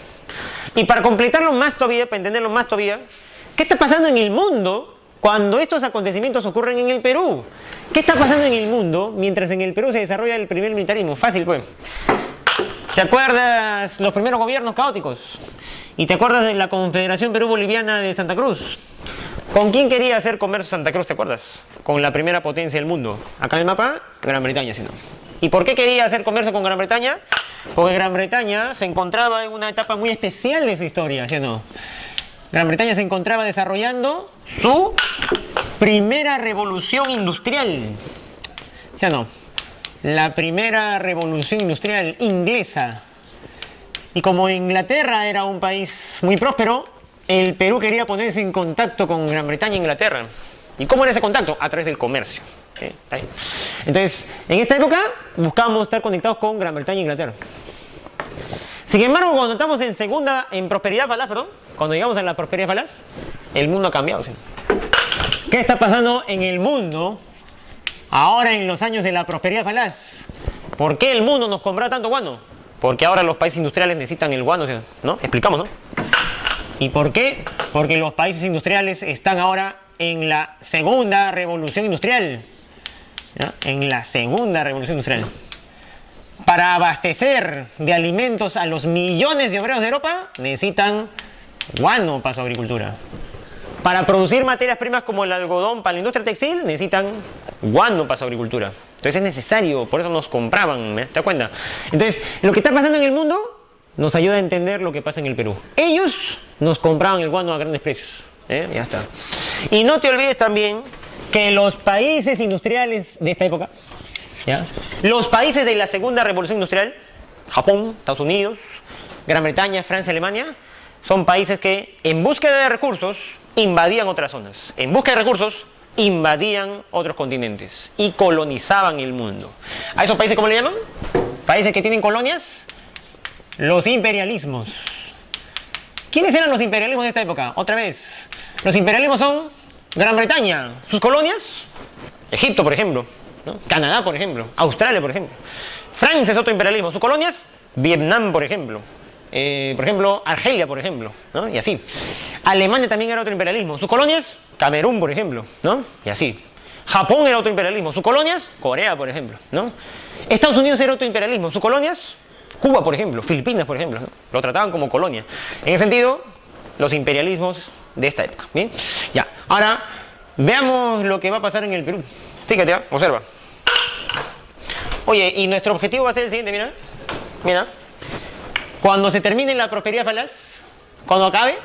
A: Y para completarlo más todavía, para entenderlo más todavía, ¿qué está pasando en el mundo cuando estos acontecimientos ocurren en el Perú? ¿Qué está pasando en el mundo mientras en el Perú se desarrolla el primer militarismo? Fácil, pues. ¿Te acuerdas los primeros gobiernos caóticos? ¿Y te acuerdas de la Confederación Perú-Boliviana de Santa Cruz? ¿Con quién quería hacer comercio Santa Cruz, te acuerdas? Con la primera potencia del mundo. Acá en el mapa, Gran Bretaña, si no. ¿Y por qué quería hacer comercio con Gran Bretaña? Porque Gran Bretaña se encontraba en una etapa muy especial de su historia, ¿sí o no? Gran Bretaña se encontraba desarrollando su primera revolución industrial, ¿sí o no? La primera revolución industrial inglesa. Y como Inglaterra era un país muy próspero, el Perú quería ponerse en contacto con Gran Bretaña e Inglaterra. ¿Y cómo era ese contacto? A través del comercio. ¿Sí? Entonces, en esta época buscábamos estar conectados con Gran Bretaña e Inglaterra. Sin embargo, cuando estamos en prosperidad falaz, perdón, cuando llegamos a la prosperidad falaz, el mundo ha cambiado. ¿Sí? ¿Qué está pasando en el mundo ahora en los años de la prosperidad falaz? ¿Por qué el mundo nos compra tanto guano? Porque ahora los países industriales necesitan el guano, ¿no? Explicamos, ¿no? ¿Y por qué? Porque los países industriales están ahora en la segunda revolución industrial. ¿Ya? En la segunda revolución industrial. Para abastecer de alimentos a los millones de obreros de Europa, necesitan guano para su agricultura. Para producir materias primas como el algodón para la industria textil, necesitan guano para su agricultura. Entonces es necesario, por eso nos compraban, ¿te das cuenta? Entonces, lo que está pasando en el mundo nos ayuda a entender lo que pasa en el Perú. Ellos nos compraban el guano a grandes precios. Ya está. Y no te olvides también que los países industriales de esta época, ¿ya? Los países de la segunda revolución industrial, Japón, Estados Unidos, Gran Bretaña, Francia, Alemania, son países que en búsqueda de recursos invadían otras zonas. En búsqueda de recursos invadían otros continentes y colonizaban el mundo. ¿A esos países cómo le llaman? Países que tienen colonias. Los imperialismos. ¿Quiénes eran los imperialismos de esta época? Otra vez. Los imperialismos son Gran Bretaña, sus colonias, Egipto, por ejemplo, ¿no? Canadá, por ejemplo, Australia, por ejemplo. Francia es otro imperialismo, sus colonias, Vietnam, por ejemplo, Argelia, por ejemplo, ¿no? Y así. Alemania también era otro imperialismo, sus colonias, Camerún, por ejemplo, ¿no? Y así. Japón era otro imperialismo, sus colonias, Corea, por ejemplo, ¿no? Estados Unidos era otro imperialismo, sus colonias, Cuba, por ejemplo, Filipinas, por ejemplo, ¿no? Lo trataban como colonia. En ese sentido, los imperialismos de esta época. Bien, ya. Ahora, veamos lo que va a pasar en el Perú. Fíjate, ¿eh? Observa. Oye, y nuestro objetivo va a ser el siguiente, mira. Mira. Cuando se termine la prosperidad falaz, cuando acabe,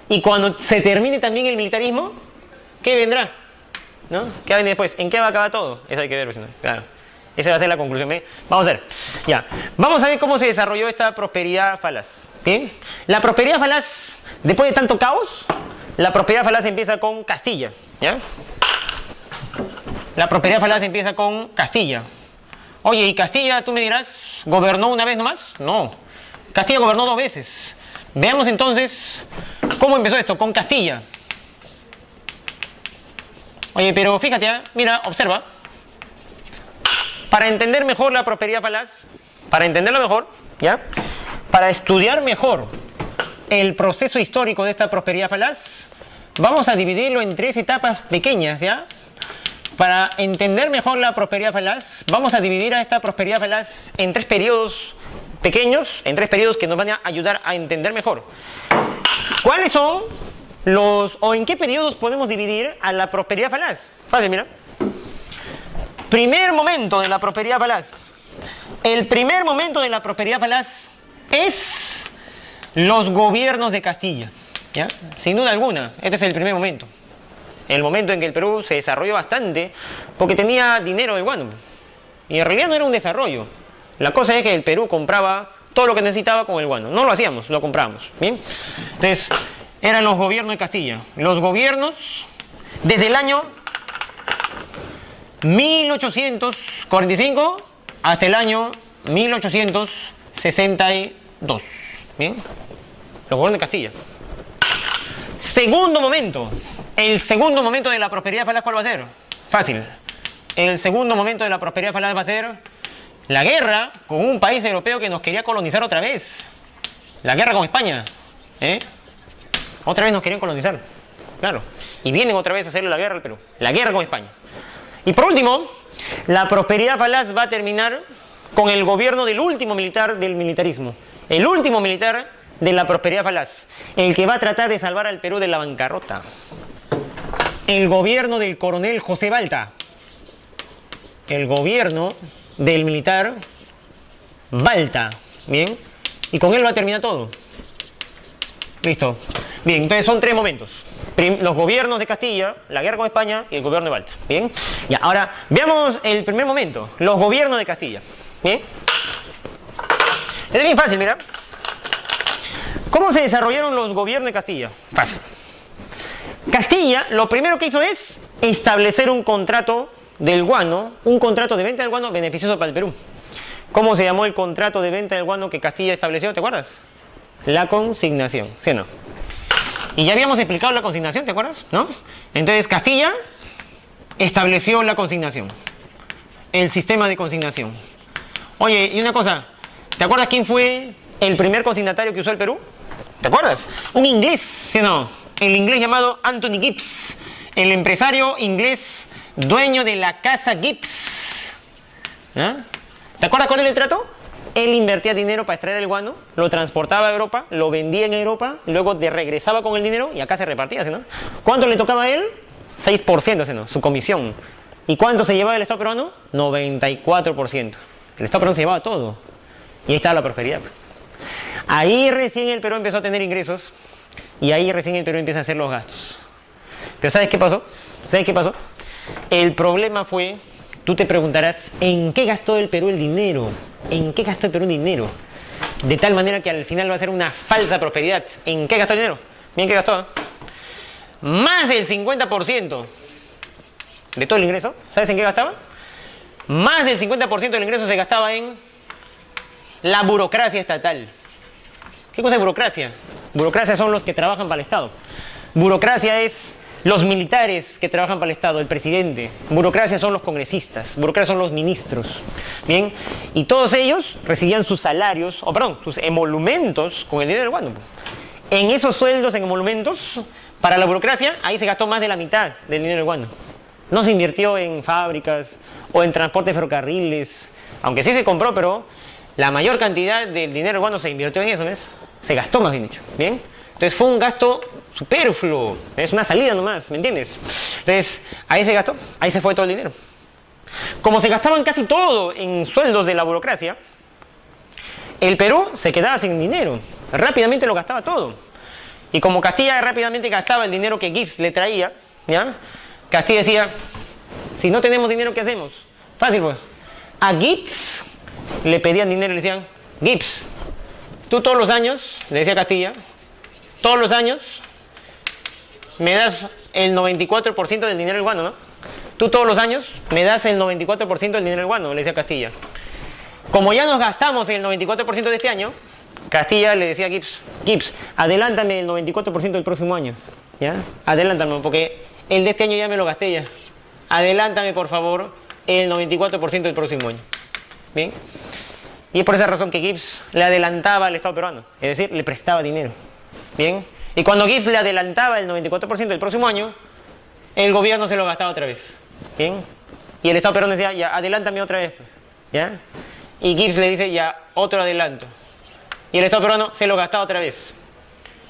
A: y cuando se termine también el militarismo, ¿qué vendrá? ¿No? ¿Qué viene después? ¿En qué va a acabar todo? Eso hay que ver, ¿no? Claro. Esa va a ser la conclusión. ¿Ve? Vamos a ver. Ya. Vamos a ver cómo se desarrolló esta prosperidad falaz. ¿Bien? La prosperidad falaz, después de tanto caos, la prosperidad falaz empieza con Castilla. ¿Ya? La prosperidad falaz empieza con Castilla. Oye, ¿y Castilla, tú me dirás, gobernó una vez nomás? No. Castilla gobernó 2 veces. Veamos entonces cómo empezó esto, con Castilla. Oye, pero fíjate, ¿eh? Mira, observa. Para entender mejor la prosperidad falaz, para entenderlo mejor, ¿ya? Para estudiar mejor el proceso histórico de esta prosperidad falaz, vamos a dividirlo en 3 etapas pequeñas, ¿ya? Para entender mejor la prosperidad falaz, vamos a dividir a esta prosperidad falaz en 3 periodos pequeños, en 3 periodos que nos van a ayudar a entender mejor. ¿Cuáles son o en qué periodos podemos dividir a la prosperidad falaz? Fácil, mira. Primer momento de la prosperidad falaz. El primer momento de la prosperidad falaz es los gobiernos de Castilla, ¿ya? Sin duda alguna, este es el primer momento. El momento en que el Perú se desarrolló bastante porque tenía dinero de guano. Y en realidad no era un desarrollo. La cosa es que el Perú compraba todo lo que necesitaba con el guano. No lo hacíamos, lo comprábamos. ¿Bien? Entonces, eran los gobiernos de Castilla. Los gobiernos desde el año 1845 hasta el año 1862. ¿Bien? Los gobiernos de Castilla. Segundo momento. El segundo momento de la prosperidad falaz, ¿cuál va a ser? Fácil. El segundo momento de la prosperidad falaz va a ser la guerra con un país europeo que nos quería colonizar otra vez. La guerra con España. Otra vez nos querían colonizar. Claro. Y vienen otra vez a hacerle la guerra al Perú. La guerra con España. Y por último, la prosperidad falaz va a terminar con el gobierno del último militar del militarismo. El último militar de la prosperidad falaz. El que va a tratar de salvar al Perú de la bancarrota. El gobierno del coronel José Balta. El gobierno del militar Balta. Bien. Y con él va a terminar todo. Listo. Bien, entonces son 3 momentos. Los gobiernos de Castilla, la guerra con España y el gobierno de Balta. Bien. Ya, ahora veamos el primer momento. Los gobiernos de Castilla. Bien. Es bien fácil, mira. ¿Cómo se desarrollaron los gobiernos de Castilla? Fácil. Castilla lo primero que hizo es establecer un contrato del guano, un contrato de venta del guano beneficioso para el Perú. ¿Cómo se llamó el contrato de venta del guano que Castilla estableció? ¿Te acuerdas? La consignación, ¿sí o no? Y ya habíamos explicado la consignación, ¿te acuerdas? ¿No? Entonces Castilla estableció la consignación, el sistema de consignación. Oye, y una cosa, ¿te acuerdas quién fue el primer consignatario que usó el Perú? ¿Te acuerdas? Un inglés, ¿sí o no? El inglés llamado Anthony Gibbs, el empresario inglés dueño de la casa Gibbs. ¿Ah? ¿Te acuerdas cuál era el trato? Él invertía dinero para extraer el guano, lo transportaba a Europa, lo vendía en Europa, luego regresaba con el dinero y acá se repartía, ¿sí, no? ¿Cuánto le tocaba a él? 6%, ¿sí, no? Su comisión. ¿Y cuánto se llevaba el Estado peruano? 94%. El Estado peruano se llevaba todo. Y ahí estaba la prosperidad. Ahí recién el Perú empezó a tener ingresos y ahí recién el Perú empieza a hacer los gastos. Pero ¿sabes qué pasó? ¿Sabes qué pasó? El problema fue, tú te preguntarás, ¿en qué gastó el Perú el dinero? ¿En qué gastó el Perú el dinero? De tal manera que al final va a ser una falsa prosperidad. ¿En qué gastó el dinero? Bien, ¿qué gastó? Más del 50% de todo el ingreso. ¿Sabes en qué gastaba? Más del 50% del ingreso se gastaba en la burocracia estatal. ¿Qué cosa es burocracia? Burocracia son los que trabajan para el Estado. Burocracia es los militares que trabajan para el Estado, el presidente. Burocracia son los congresistas. Burocracia son los ministros. Bien, y todos ellos recibían sus salarios, o perdón, sus emolumentos con el dinero del guano. En esos sueldos, en emolumentos, para la burocracia, ahí se gastó más de la mitad del dinero del guano. No se invirtió en fábricas o en transporte de ferrocarriles, aunque sí se compró, pero la mayor cantidad del dinero del guano se invirtió en eso, ¿ves? Se gastó, más bien dicho. Bien, entonces fue un gasto superfluo, es una salida nomás, ¿me entiendes? Entonces ahí se gastó, ahí se fue todo el dinero. Como se gastaban casi todo en sueldos de la burocracia, el Perú se quedaba sin dinero, rápidamente lo gastaba todo. Y como Castilla rápidamente gastaba el dinero que Gibbs le traía, ¿ya? Castilla decía, si no tenemos dinero, ¿qué hacemos? Fácil, pues. A Gibbs le pedían dinero y le decían, Gibbs, tú todos los años, le decía Castilla, todos los años me das el 94% del dinero del guano, ¿no? Tú todos los años me das el 94% del dinero del guano, le decía Castilla. Como ya nos gastamos el 94% de este año, Castilla le decía a Gibbs, Gibbs, adelántame el 94% del próximo año, ¿ya? Adelántame, porque el de este año ya me lo gasté ya. Adelántame, por favor, el 94% del próximo año. ¿Bien? Y es por esa razón que Gibbs le adelantaba al Estado peruano, es decir, le prestaba dinero. ¿Bien? Y cuando Gibbs le adelantaba el 94% del próximo año, el gobierno se lo gastaba otra vez. ¿Bien? Y el Estado peruano decía, ya, adelántame otra vez. ¿Ya? Y Gibbs le dice, ya, otro adelanto. Y el Estado peruano se lo gastaba otra vez.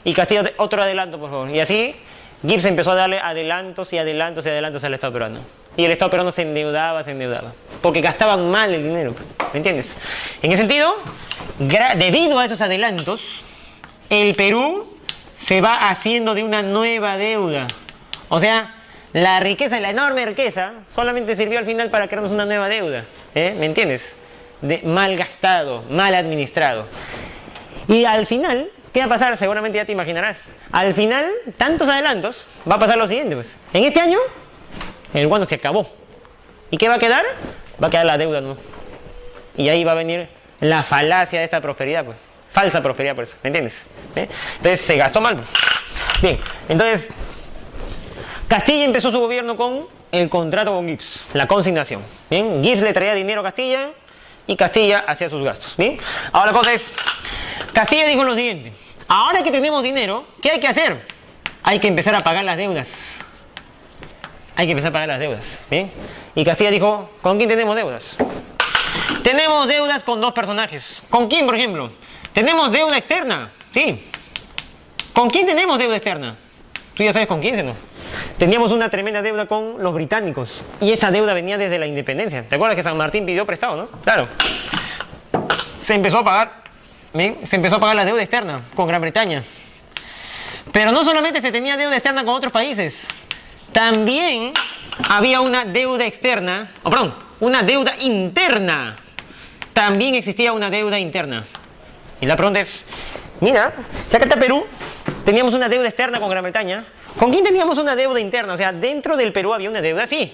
A: Y Castilla, otro adelanto, por favor. Y así, Gibbs empezó a darle adelantos y adelantos y adelantos al Estado peruano. Y el Estado peruano se endeudaba, porque gastaban mal el dinero. ¿Me entiendes? En ese sentido, debido a esos adelantos, el Perú se va haciendo de una nueva deuda. O sea, la riqueza, la enorme riqueza, solamente sirvió al final para crearnos una nueva deuda. ¿Me entiendes? Mal gastado, mal administrado. Y al final, ¿qué va a pasar? Seguramente ya te imaginarás. Al final, tantos adelantos, va a pasar lo siguiente, pues. En este año, el guano se acabó. ¿Y qué va a quedar? Va a quedar la deuda, ¿no? Y ahí va a venir la falacia de esta prosperidad, pues. Falsa prosperidad, por eso. ¿Me entiendes? Entonces, se gastó mal. Bien, entonces, Castilla empezó su gobierno con el contrato con Gibbs, la consignación. Bien, Gibbs le traía dinero a Castilla y Castilla hacía sus gastos. Bien, ahora la cosa es, Castilla dijo lo siguiente, ahora que tenemos dinero, ¿qué hay que hacer? Hay que empezar a pagar las deudas. Hay que empezar a pagar las deudas. ¿Bien? Y Castilla dijo, ¿con quién tenemos deudas? Tenemos deudas con dos personajes. ¿Con quién, por ejemplo? Tenemos deuda externa. Sí. ¿Con quién tenemos deuda externa? Tú ya sabes con quién, ¿no? Teníamos una tremenda deuda con los británicos. Y esa deuda venía desde la independencia. ¿Te acuerdas que San Martín pidió prestado, no? Claro. Se empezó a pagar. ¿Bien? Se empezó a pagar la deuda externa con Gran Bretaña. Pero no solamente se tenía deuda externa con otros países. También había una deuda externa, una deuda interna. También existía una deuda interna. Y la pregunta es, mira, sácate a Perú, teníamos una deuda externa con Gran Bretaña. ¿Con quién teníamos una deuda interna? O sea, dentro del Perú había una deuda, sí.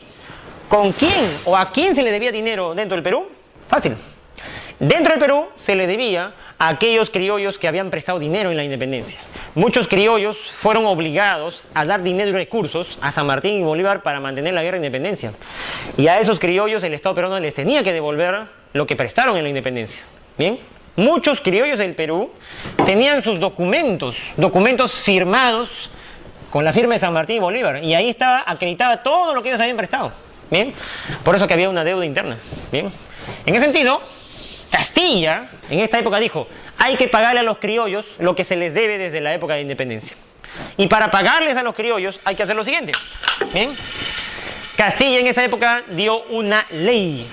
A: ¿Con quién o a quién se le debía dinero dentro del Perú? Fácil. Dentro del Perú se le debía a aquellos criollos que habían prestado dinero en la independencia. Muchos criollos fueron obligados a dar dinero y recursos a San Martín y Bolívar para mantener la guerra de independencia. Y a esos criollos el Estado peruano les tenía que devolver lo que prestaron en la independencia. ¿Bien? Muchos criollos del Perú tenían sus documentos firmados con la firma de San Martín y Bolívar. Y ahí acreditaba todo lo que ellos habían prestado. ¿Bien? Por eso que había una deuda interna. ¿Bien? En ese sentido, Castilla en esta época dijo, hay que pagarle a los criollos lo que se les debe desde la época de independencia. Y para pagarles a los criollos hay que hacer lo siguiente. ¿Bien? Castilla en esa época dio una ley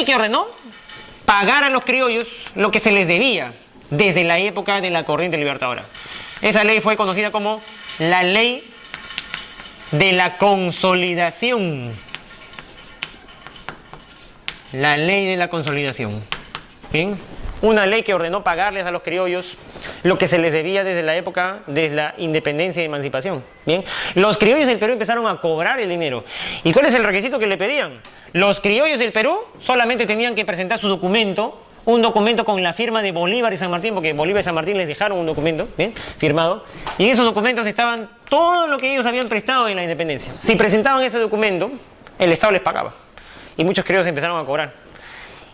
A: que ordenó pagar a los criollos lo que se les debía desde la época de la corriente libertadora. Esa ley fue conocida como la Ley de la Consolidación. La Ley de la Consolidación. ¿Bien? Una ley que ordenó pagarles a los criollos lo que se les debía desde la época de la independencia y emancipación. ¿Bien? Los criollos del Perú empezaron a cobrar el dinero. ¿Y cuál es el requisito que le pedían? Los criollos del Perú solamente tenían que presentar su documento, un documento con la firma de Bolívar y San Martín, porque Bolívar y San Martín les dejaron un documento, ¿bien?, firmado, y en esos documentos estaban todo lo que ellos habían prestado en la independencia. Si presentaban ese documento, el Estado les pagaba, y muchos criollos empezaron a cobrar.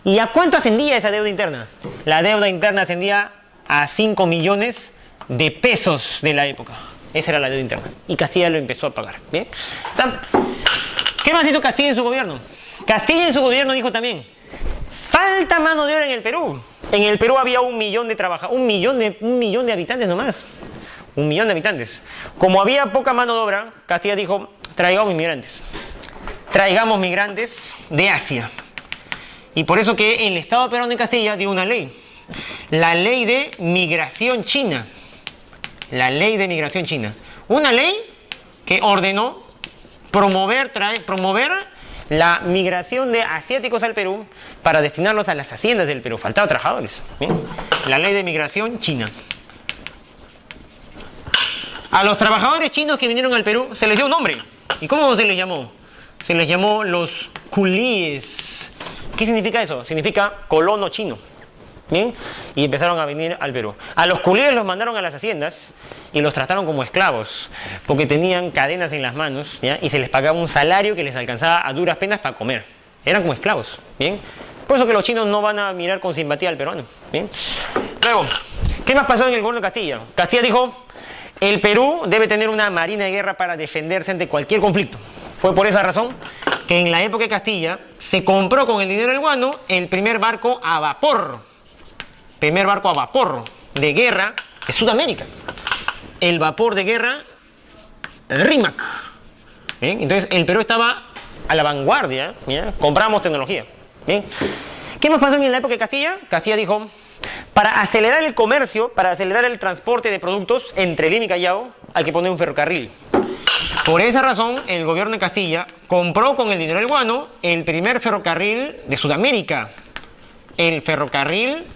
A: ¿Y a cuánto ascendía esa deuda interna? La deuda interna ascendía a 5 millones de pesos de la época. Esa era la deuda interna, y Castilla lo empezó a pagar. ¿Bien? ¿Qué más hizo Castilla en su gobierno? Castilla en su gobierno dijo también, falta mano de obra en el Perú. En el Perú había 1 millón de trabajadores, un millón de habitantes nomás. 1 millón de habitantes. Como había poca mano de obra, Castilla dijo, traigamos migrantes. Traigamos migrantes de Asia. Y por eso que el Estado peruano de Castilla dio una ley. La Ley de Migración China. La Ley de Migración China. Una ley que ordenó promover la migración de asiáticos al Perú para destinarlos a las haciendas del Perú. Faltaban trabajadores. ¿Bien? La Ley de Migración China. A los trabajadores chinos que vinieron al Perú se les dio un nombre. ¿Y cómo se les llamó? Se les llamó los culíes. ¿Qué significa eso? Significa colono chino. ¿Bien? Y empezaron a venir al Perú. A los culíes los mandaron a las haciendas y los trataron como esclavos, porque tenían cadenas en las manos, ¿ya?, y se les pagaba un salario que les alcanzaba a duras penas para comer. Eran como esclavos. ¿Bien? Por eso que los chinos no van a mirar con simpatía al peruano. ¿Bien? Luego, ¿qué más pasó en el gobierno de Castilla? Castilla dijo, el Perú debe tener una marina de guerra para defenderse ante cualquier conflicto. Fue por esa razón que en la época de Castilla se compró con el dinero del guano el primer barco a vapor. Primer barco a vapor de guerra de Sudamérica. El vapor de guerra Rímac. ¿Bien? Entonces el Perú estaba a la vanguardia. ¿Ya? Compramos tecnología. ¿Bien? ¿Qué más pasó en la época de Castilla? Castilla dijo, para acelerar el comercio, para acelerar el transporte de productos entre Lima y Callao, hay que poner un ferrocarril. Por esa razón, el gobierno de Castilla compró con el dinero del guano el primer ferrocarril de Sudamérica. El ferrocarril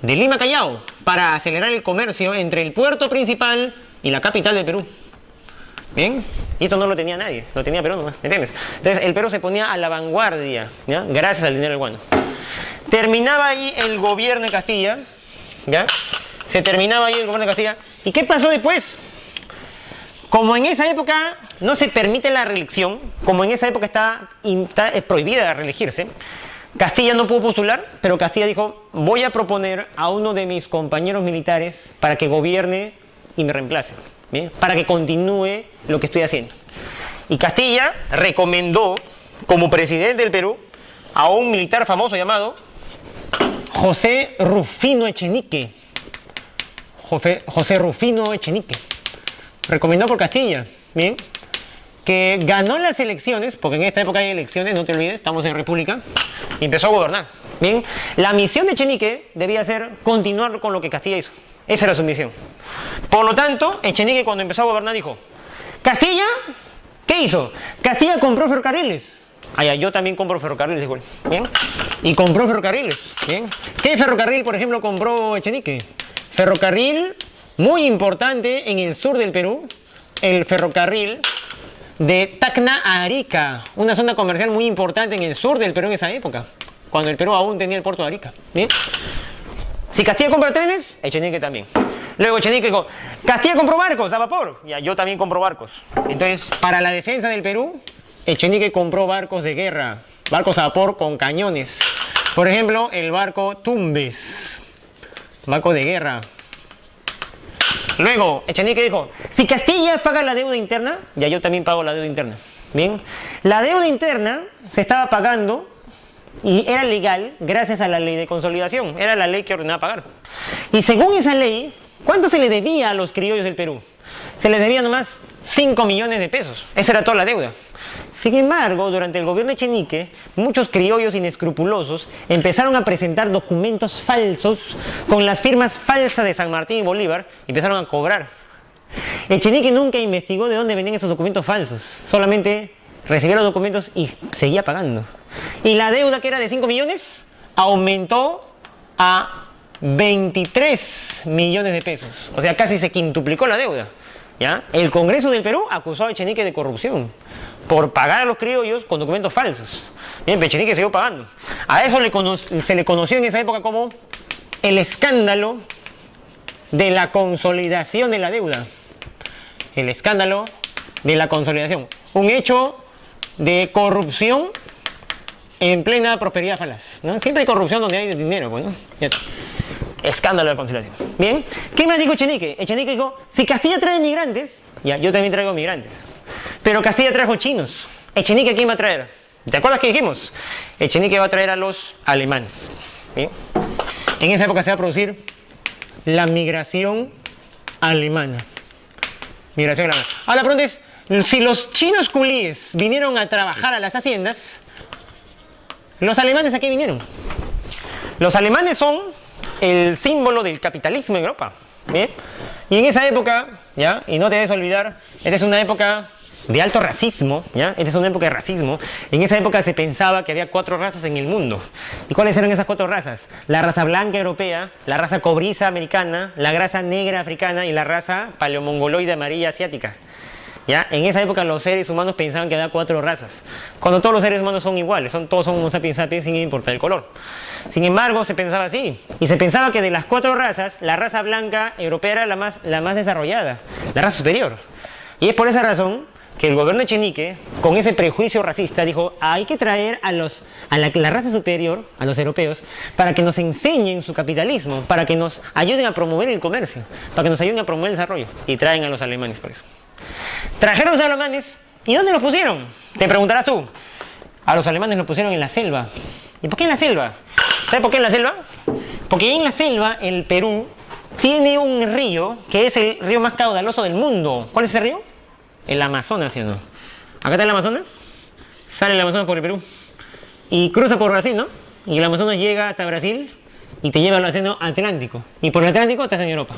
A: de Lima a Callao, para acelerar el comercio entre el puerto principal y la capital del Perú. ¿Bien? Y esto no lo tenía nadie, lo tenía Perú nomás, ¿me entiendes? Entonces el Perú se ponía a la vanguardia, ¿ya?, gracias al dinero del guano. Terminaba ahí el gobierno de Castilla, ¿ya? Se terminaba ahí el gobierno de Castilla. ¿Y qué pasó después? Como en esa época no se permite la reelección, como en esa época está prohibida reelegirse, Castilla no pudo postular, pero Castilla dijo, voy a proponer a uno de mis compañeros militares para que gobierne y me reemplace, ¿bien?, para que continúe lo que estoy haciendo. Y Castilla recomendó como presidente del Perú a un militar famoso llamado José Rufino Echenique. José Rufino Echenique. Recomendado por Castilla, ¿bien?, que ganó las elecciones, porque en esta época hay elecciones, no te olvides, estamos en república, y empezó a gobernar. Bien, la misión de Echenique debía ser continuar con lo que Castilla hizo. Esa era su misión. Por lo tanto, Echenique cuando empezó a gobernar dijo, ¿Castilla? ¿Qué hizo? Castilla compró ferrocarriles. Yo también compro ferrocarriles igual. Bien, y compró ferrocarriles. Bien, ¿qué ferrocarril, por ejemplo, compró Echenique? Ferrocarril muy importante en el sur del Perú, el ferrocarril de Tacna a Arica, una zona comercial muy importante en el sur del Perú en esa época. cuando el Perú aún tenía el puerto de Arica. ¿Bien? Si Castilla compra trenes, Echenique también. Luego Echenique dijo, Castilla compró barcos a vapor. Ya, yo también compro barcos. Entonces, para la defensa del Perú, Echenique compró barcos de guerra, barcos a vapor con cañones. Por ejemplo, el barco Tumbes, barco de guerra. Luego, Echenique dijo, si Castilla paga la deuda interna, ya yo también pago la deuda interna. Bien, la deuda interna se estaba pagando y era legal gracias a la ley de consolidación. Era la ley que ordenaba pagar. Y según esa ley, ¿cuánto se le debía a los criollos del Perú? Se les debía nomás 5 millones de pesos. Esa era toda la deuda. Sin embargo, durante el gobierno de Echenique, muchos criollos inescrupulosos empezaron a presentar documentos falsos con las firmas falsas de San Martín y Bolívar y empezaron a cobrar. Echenique nunca investigó de dónde venían esos documentos falsos. Solamente recibía los documentos y seguía pagando. Y la deuda, que era de 5 millones, aumentó a 23 millones de pesos. O sea, casi se quintuplicó la deuda. ¿Ya? El Congreso del Perú acusó a Echenique de corrupción por pagar a los criollos con documentos falsos. Bien, pero Echenique siguió pagando. A eso se le conoció en esa época como el escándalo de la consolidación de la deuda. El escándalo de la consolidación. Un hecho de corrupción en plena prosperidad falaz, ¿no? Siempre hay corrupción donde hay dinero, pues, ¿no? Ya está. Escándalo de la conciliación. Bien, ¿qué más dijo Echenique? Echenique dijo, si Castilla trae migrantes, ya, yo también traigo migrantes. Pero Castilla trajo chinos. Echenique, ¿quién va a traer? ¿Te acuerdas que dijimos? Echenique va a traer a los alemanes. ¿Bien? En esa época se va a producir la migración alemana. Migración alemana. Ahora la pregunta es, si los chinos culíes vinieron a trabajar a las haciendas, ¿los alemanes a qué vinieron? Los alemanes son el símbolo del capitalismo en Europa. ¿Bien? Y en esa época, ¿ya? Y no te debes olvidar, esta es una época de alto racismo, ¿ya? Esta es una época de racismo. En esa época se pensaba que había 4 razas en el mundo. ¿Y cuáles eran esas 4 razas? La raza blanca europea, la raza cobriza americana, la raza negra africana y la raza paleomongoloide amarilla asiática. ¿Ya? En esa época los seres humanos pensaban que había 4 razas, cuando todos los seres humanos son iguales, todos son Homo sapiens sapiens sin importar el color. Sin embargo, se pensaba así, y se pensaba que de las 4 razas, la raza blanca europea era la más desarrollada, la raza superior. Y es por esa razón que el gobierno de Echenique, con ese prejuicio racista, dijo, hay que traer a la raza superior, a los europeos, para que nos enseñen su capitalismo, para que nos ayuden a promover el comercio, para que nos ayuden a promover el desarrollo. Y traen a los alemanes por eso. Trajeron a los alemanes, ¿y dónde los pusieron? Te preguntarás tú. A los alemanes los pusieron en la selva. ¿Y por qué en la selva? ¿Sabes por qué en la selva? Porque en la selva, el Perú tiene un río que es el río más caudaloso del mundo. ¿Cuál es ese río? El Amazonas, ¿sí o no? Acá está el Amazonas, sale el Amazonas por el Perú y cruza por Brasil, ¿no? Y el Amazonas llega hasta Brasil y te lleva al océano Atlántico. Y por el Atlántico estás en Europa.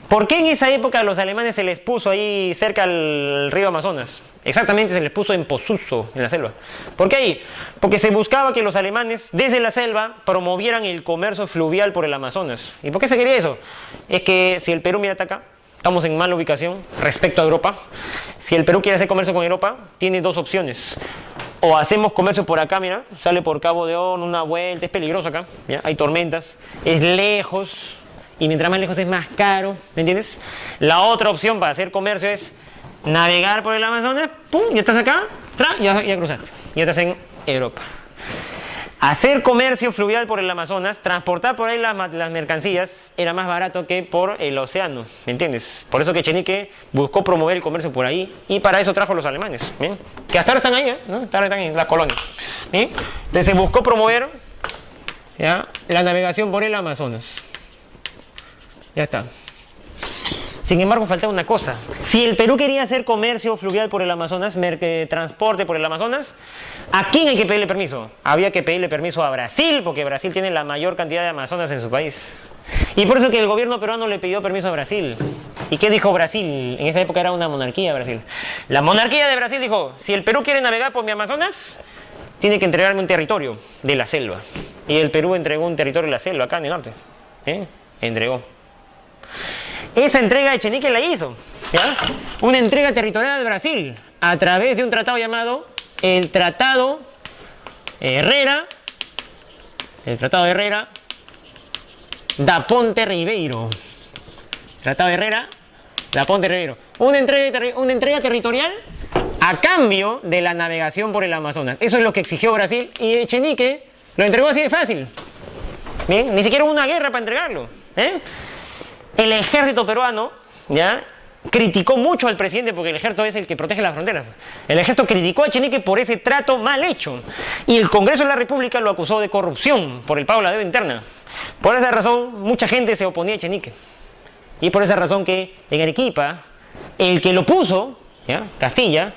A: ¿Por qué en esa época a los alemanes se les puso ahí cerca al río Amazonas? Exactamente, se les puso en Posuzo, en la selva. ¿Por qué ahí? Porque se buscaba que los alemanes desde la selva promovieran el comercio fluvial por el Amazonas. ¿Y por qué se quería eso? Es que si el Perú mira hasta acá, estamos en mala ubicación respecto a Europa. Si el Perú quiere hacer comercio con Europa, tiene 2 opciones. O hacemos comercio por acá, mira, sale por Cabo de Horno, una vuelta, es peligroso acá, ¿ya? Hay tormentas, es lejos. Y mientras más lejos es más caro, ¿me entiendes? La otra opción para hacer comercio es navegar por el Amazonas, pum, ya estás acá, ya cruzaste, ya estás en Europa. Hacer comercio fluvial por el Amazonas, transportar por ahí las mercancías, era más barato que por el océano, ¿me entiendes? Por eso que Echenique buscó promover el comercio por ahí y para eso trajo a los alemanes, ¿bien? Que hasta ahora están ahí, ¿no? Hasta ahora están en la colonia, ¿bien? Entonces se buscó promover, ¿ya?, la navegación por el Amazonas. Ya está. Sin embargo, faltaba una cosa. Si el Perú quería hacer comercio fluvial por el Amazonas, transporte por el Amazonas, ¿a quién hay que pedirle permiso? Había que pedirle permiso a Brasil, porque Brasil tiene la mayor cantidad de Amazonas en su país. Y por eso que el gobierno peruano le pidió permiso a Brasil. ¿Y qué dijo Brasil? En esa época era una monarquía Brasil. La monarquía de Brasil dijo, si el Perú quiere navegar por mi Amazonas, tiene que entregarme un territorio de la selva. Y el Perú entregó un territorio de la selva, acá en el norte. Entregó. Esa entrega Echenique la hizo, ¿ya? Una entrega territorial de Brasil a través de un tratado llamado el Tratado Herrera El Tratado de Herrera da Ponte Ribeiro. Tratado de Herrera da Ponte Ribeiro. Una entrega territorial a cambio de la navegación por el Amazonas. Eso es lo que exigió Brasil y Echenique lo entregó así de fácil. Bien, ni siquiera hubo una guerra para entregarlo. El ejército peruano, ¿ya?, criticó mucho al presidente, porque el ejército es el que protege las fronteras. El ejército criticó a Echenique por ese trato mal hecho, y el Congreso de la República lo acusó de corrupción por el pago de la deuda interna. Por esa razón mucha gente se oponía a Echenique, y por esa razón que en Arequipa el que lo puso, ¿ya?, Castilla,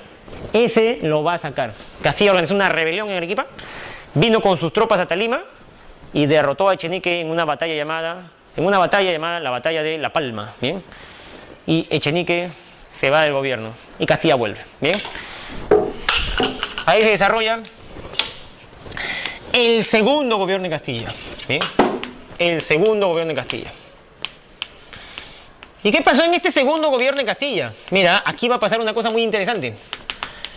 A: ese lo va a sacar. Castilla organizó una rebelión en Arequipa, vino con sus tropas hasta Lima y derrotó a Echenique en una batalla llamada la batalla de La Palma, ¿bien? Y Echenique se va del gobierno y Castilla vuelve, ¿bien? Ahí se desarrolla el segundo gobierno de Castilla, ¿bien? El segundo gobierno de Castilla. ¿Y qué pasó en este segundo gobierno de Castilla? Mira, aquí va a pasar una cosa muy interesante.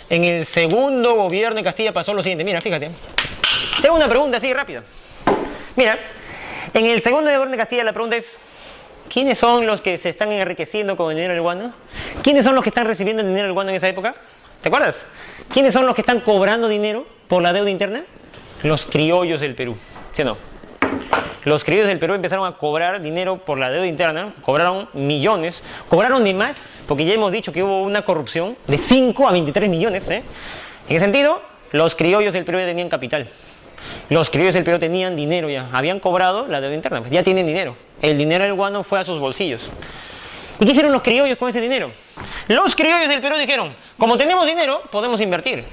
A: En el segundo gobierno de Castilla pasó lo siguiente. Mira, fíjate. Tengo una pregunta así rápida. Mira, en el segundo gobierno de Castilla la pregunta es: ¿quiénes son los que se están enriqueciendo con el dinero del guano? ¿Quiénes son los que están recibiendo el dinero del guano en esa época? ¿Te acuerdas? ¿Quiénes son los que están cobrando dinero por la deuda interna? Los criollos del Perú, ¿sí o no? Los criollos del Perú empezaron a cobrar dinero por la deuda interna, cobraron millones, cobraron de más, porque ya hemos dicho que hubo una corrupción de 5 a 23 millones. En ese sentido, los criollos del Perú ya tenían capital. Los criollos del Perú tenían dinero ya, habían cobrado la deuda interna, ya tienen dinero. El dinero del guano fue a sus bolsillos. ¿Y qué hicieron los criollos con ese dinero? Los criollos del Perú dijeron: como tenemos dinero, podemos invertir.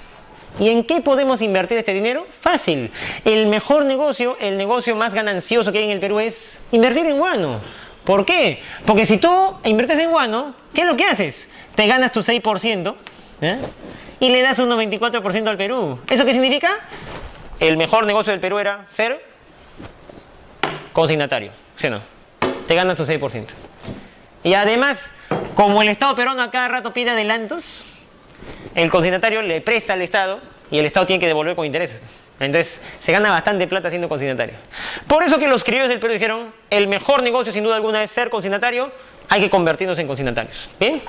A: ¿Y en qué podemos invertir este dinero? Fácil. El mejor negocio, el negocio más ganancioso que hay en el Perú es invertir en guano. ¿Por qué? Porque si tú inviertes en guano, ¿qué es lo que haces? Te ganas tu 6%, y le das un 94% al Perú. ¿Eso qué significa? El mejor negocio del Perú era ser consignatario, ¿sí o no? Te ganas tu 6%. Y además, como el Estado peruano a cada rato pide adelantos, el consignatario le presta al Estado y el Estado tiene que devolver con intereses. Entonces se gana bastante plata siendo consignatario. Por eso que los criollos del Perú dijeron: el mejor negocio sin duda alguna es ser consignatario, hay que convertirnos en consignatarios. ¿Bien?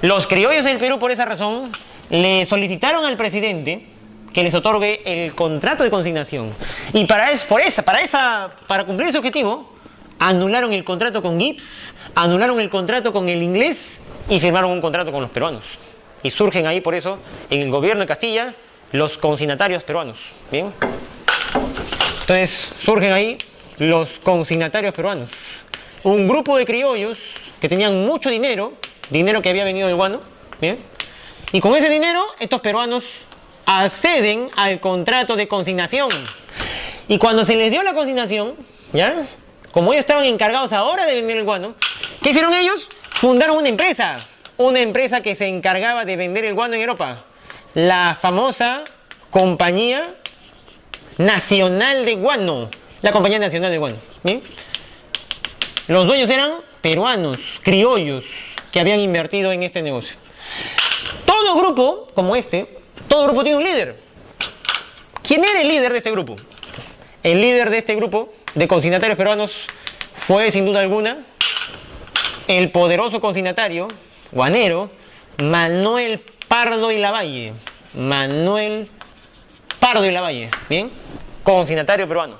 A: Los criollos del Perú por esa razón le solicitaron al presidente que les otorgue el contrato de consignación. Y para cumplir ese objetivo, anularon el contrato con Gibbs, anularon el contrato con el inglés y firmaron un contrato con los peruanos. Y surgen ahí, por eso, en el gobierno de Castilla, los consignatarios peruanos. ¿Bien? Entonces, surgen ahí los consignatarios peruanos. Un grupo de criollos que tenían mucho dinero que había venido del guano. ¿Bien? Y con ese dinero, estos peruanos acceden al contrato de consignación. Y cuando se les dio la consignación, ¿ya?, como ellos estaban encargados ahora de vender el guano, ¿qué hicieron ellos? Fundaron una empresa que se encargaba de vender el guano en Europa, la famosa Compañía Nacional de Guano, la Compañía Nacional de Guano. ¿Bien? Los dueños eran peruanos, criollos, que habían invertido en este negocio. Todo grupo como todo grupo tiene un líder. ¿Quién era el líder de este grupo? El líder de este grupo de consignatarios peruanos fue, sin duda alguna, el poderoso consignatario guanero Manuel Pardo y Lavalle. Manuel Pardo y Lavalle, ¿bien? Consignatario peruano.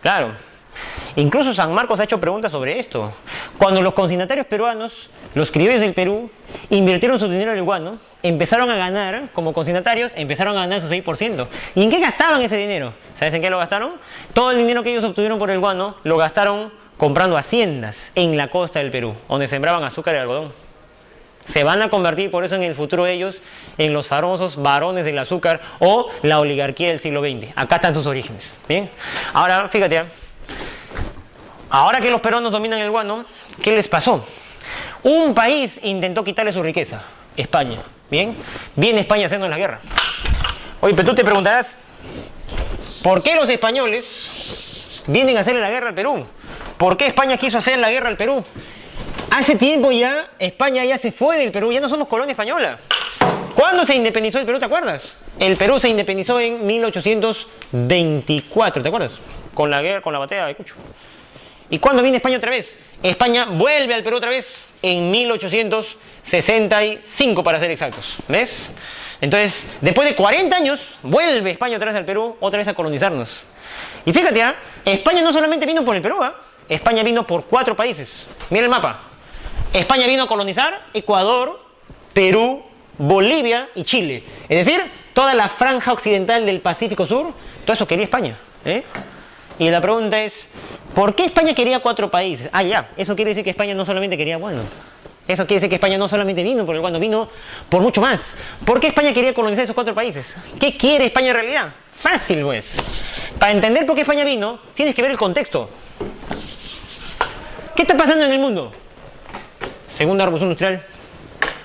A: Claro. Incluso San Marcos ha hecho preguntas sobre esto. Cuando los consignatarios peruanos, los criollos del Perú, invirtieron su dinero en el guano, empezaron a ganar, como consignatarios, empezaron a ganar su 6%. ¿Y en qué gastaban ese dinero? ¿Sabes en qué lo gastaron? Todo el dinero que ellos obtuvieron por el guano lo gastaron comprando haciendas en la costa del Perú, donde sembraban azúcar y algodón. Se van a convertir por eso en el futuro ellos en los famosos varones del azúcar o la oligarquía del siglo XX. Acá están sus orígenes. ¿Bien? Ahora, fíjate, ahora que los peruanos dominan el guano, ¿qué les pasó? Un país intentó quitarle su riqueza, España. ¿Bien? Viene España haciendo la guerra. Oye, pero tú te preguntarás, ¿por qué los españoles vienen a hacerle la guerra al Perú? ¿Por qué España quiso hacer la guerra al Perú? Hace tiempo ya, España ya se fue del Perú, ya no somos colonia española. ¿Cuándo se independizó el Perú, te acuerdas? El Perú se independizó en 1824, ¿te acuerdas? con la guerra, con la batalla de Ayacucho. ¿Y cuándo viene España otra vez? España vuelve al Perú otra vez en 1865 para ser exactos. ¿Ves? Entonces, después de 40 años, vuelve España otra vez al Perú, otra vez a colonizarnos. Y fíjate, España no solamente vino por el Perú, España vino por 4 países. Mira el mapa. España vino a colonizar Ecuador, Perú, Bolivia y Chile. Es decir, toda la franja occidental del Pacífico Sur, todo eso quería España. Y la pregunta es, ¿por qué España quería 4 países? Ya, eso quiere decir que España no solamente quería guano. Eso quiere decir que España no solamente vino por el guano, vino por mucho más. ¿Por qué España quería colonizar esos 4 países? ¿Qué quiere España en realidad? Fácil, pues. Para entender por qué España vino, tienes que ver el contexto. ¿Qué está pasando en el mundo? Segunda revolución industrial,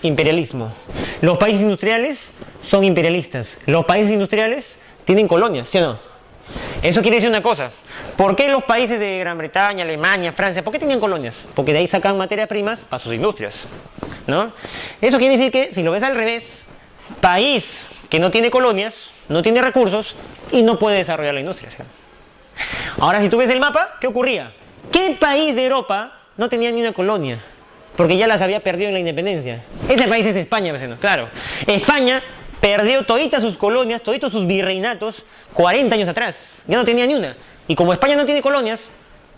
A: imperialismo. Los países industriales son imperialistas. Los países industriales tienen colonias, ¿sí o no? Eso quiere decir una cosa. ¿Por qué los países de Gran Bretaña, Alemania, Francia, por qué tenían colonias? Porque de ahí sacan materias primas para sus industrias, ¿no? Eso quiere decir que, si lo ves al revés, país que no tiene colonias, no tiene recursos y no puede desarrollar la industria, ¿sí? Ahora, si tú ves el mapa, ¿qué ocurría? ¿Qué país de Europa no tenía ni una colonia? Porque ya las había perdido en la independencia. Ese país es España, vecinos, claro. España perdió toditas sus colonias, toditos sus virreinatos 40 años atrás. Ya no tenía ni una. Y como España no tiene colonias,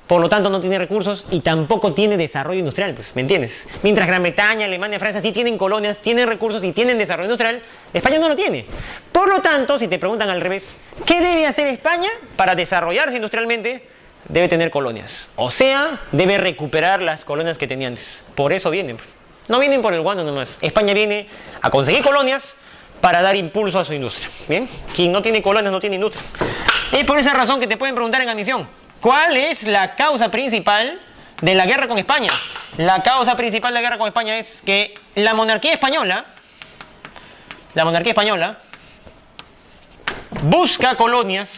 A: por lo tanto no tiene recursos y tampoco tiene desarrollo industrial, pues, ¿me entiendes? Mientras Gran Bretaña, Alemania, Francia sí tienen colonias, tienen recursos y tienen desarrollo industrial, España no lo tiene. Por lo tanto, si te preguntan al revés, ¿qué debe hacer España para desarrollarse industrialmente? Debe tener colonias. O sea, debe recuperar las colonias que tenía antes. Por eso vienen. No vienen por el guano nomás. España viene a conseguir colonias para dar impulso a su industria. ¿Bien? Quien no tiene colonias no tiene industria. Es por esa razón que te pueden preguntar en admisión, ¿cuál es la causa principal de la guerra con España? La causa principal de la guerra con España es que la monarquía española busca colonias.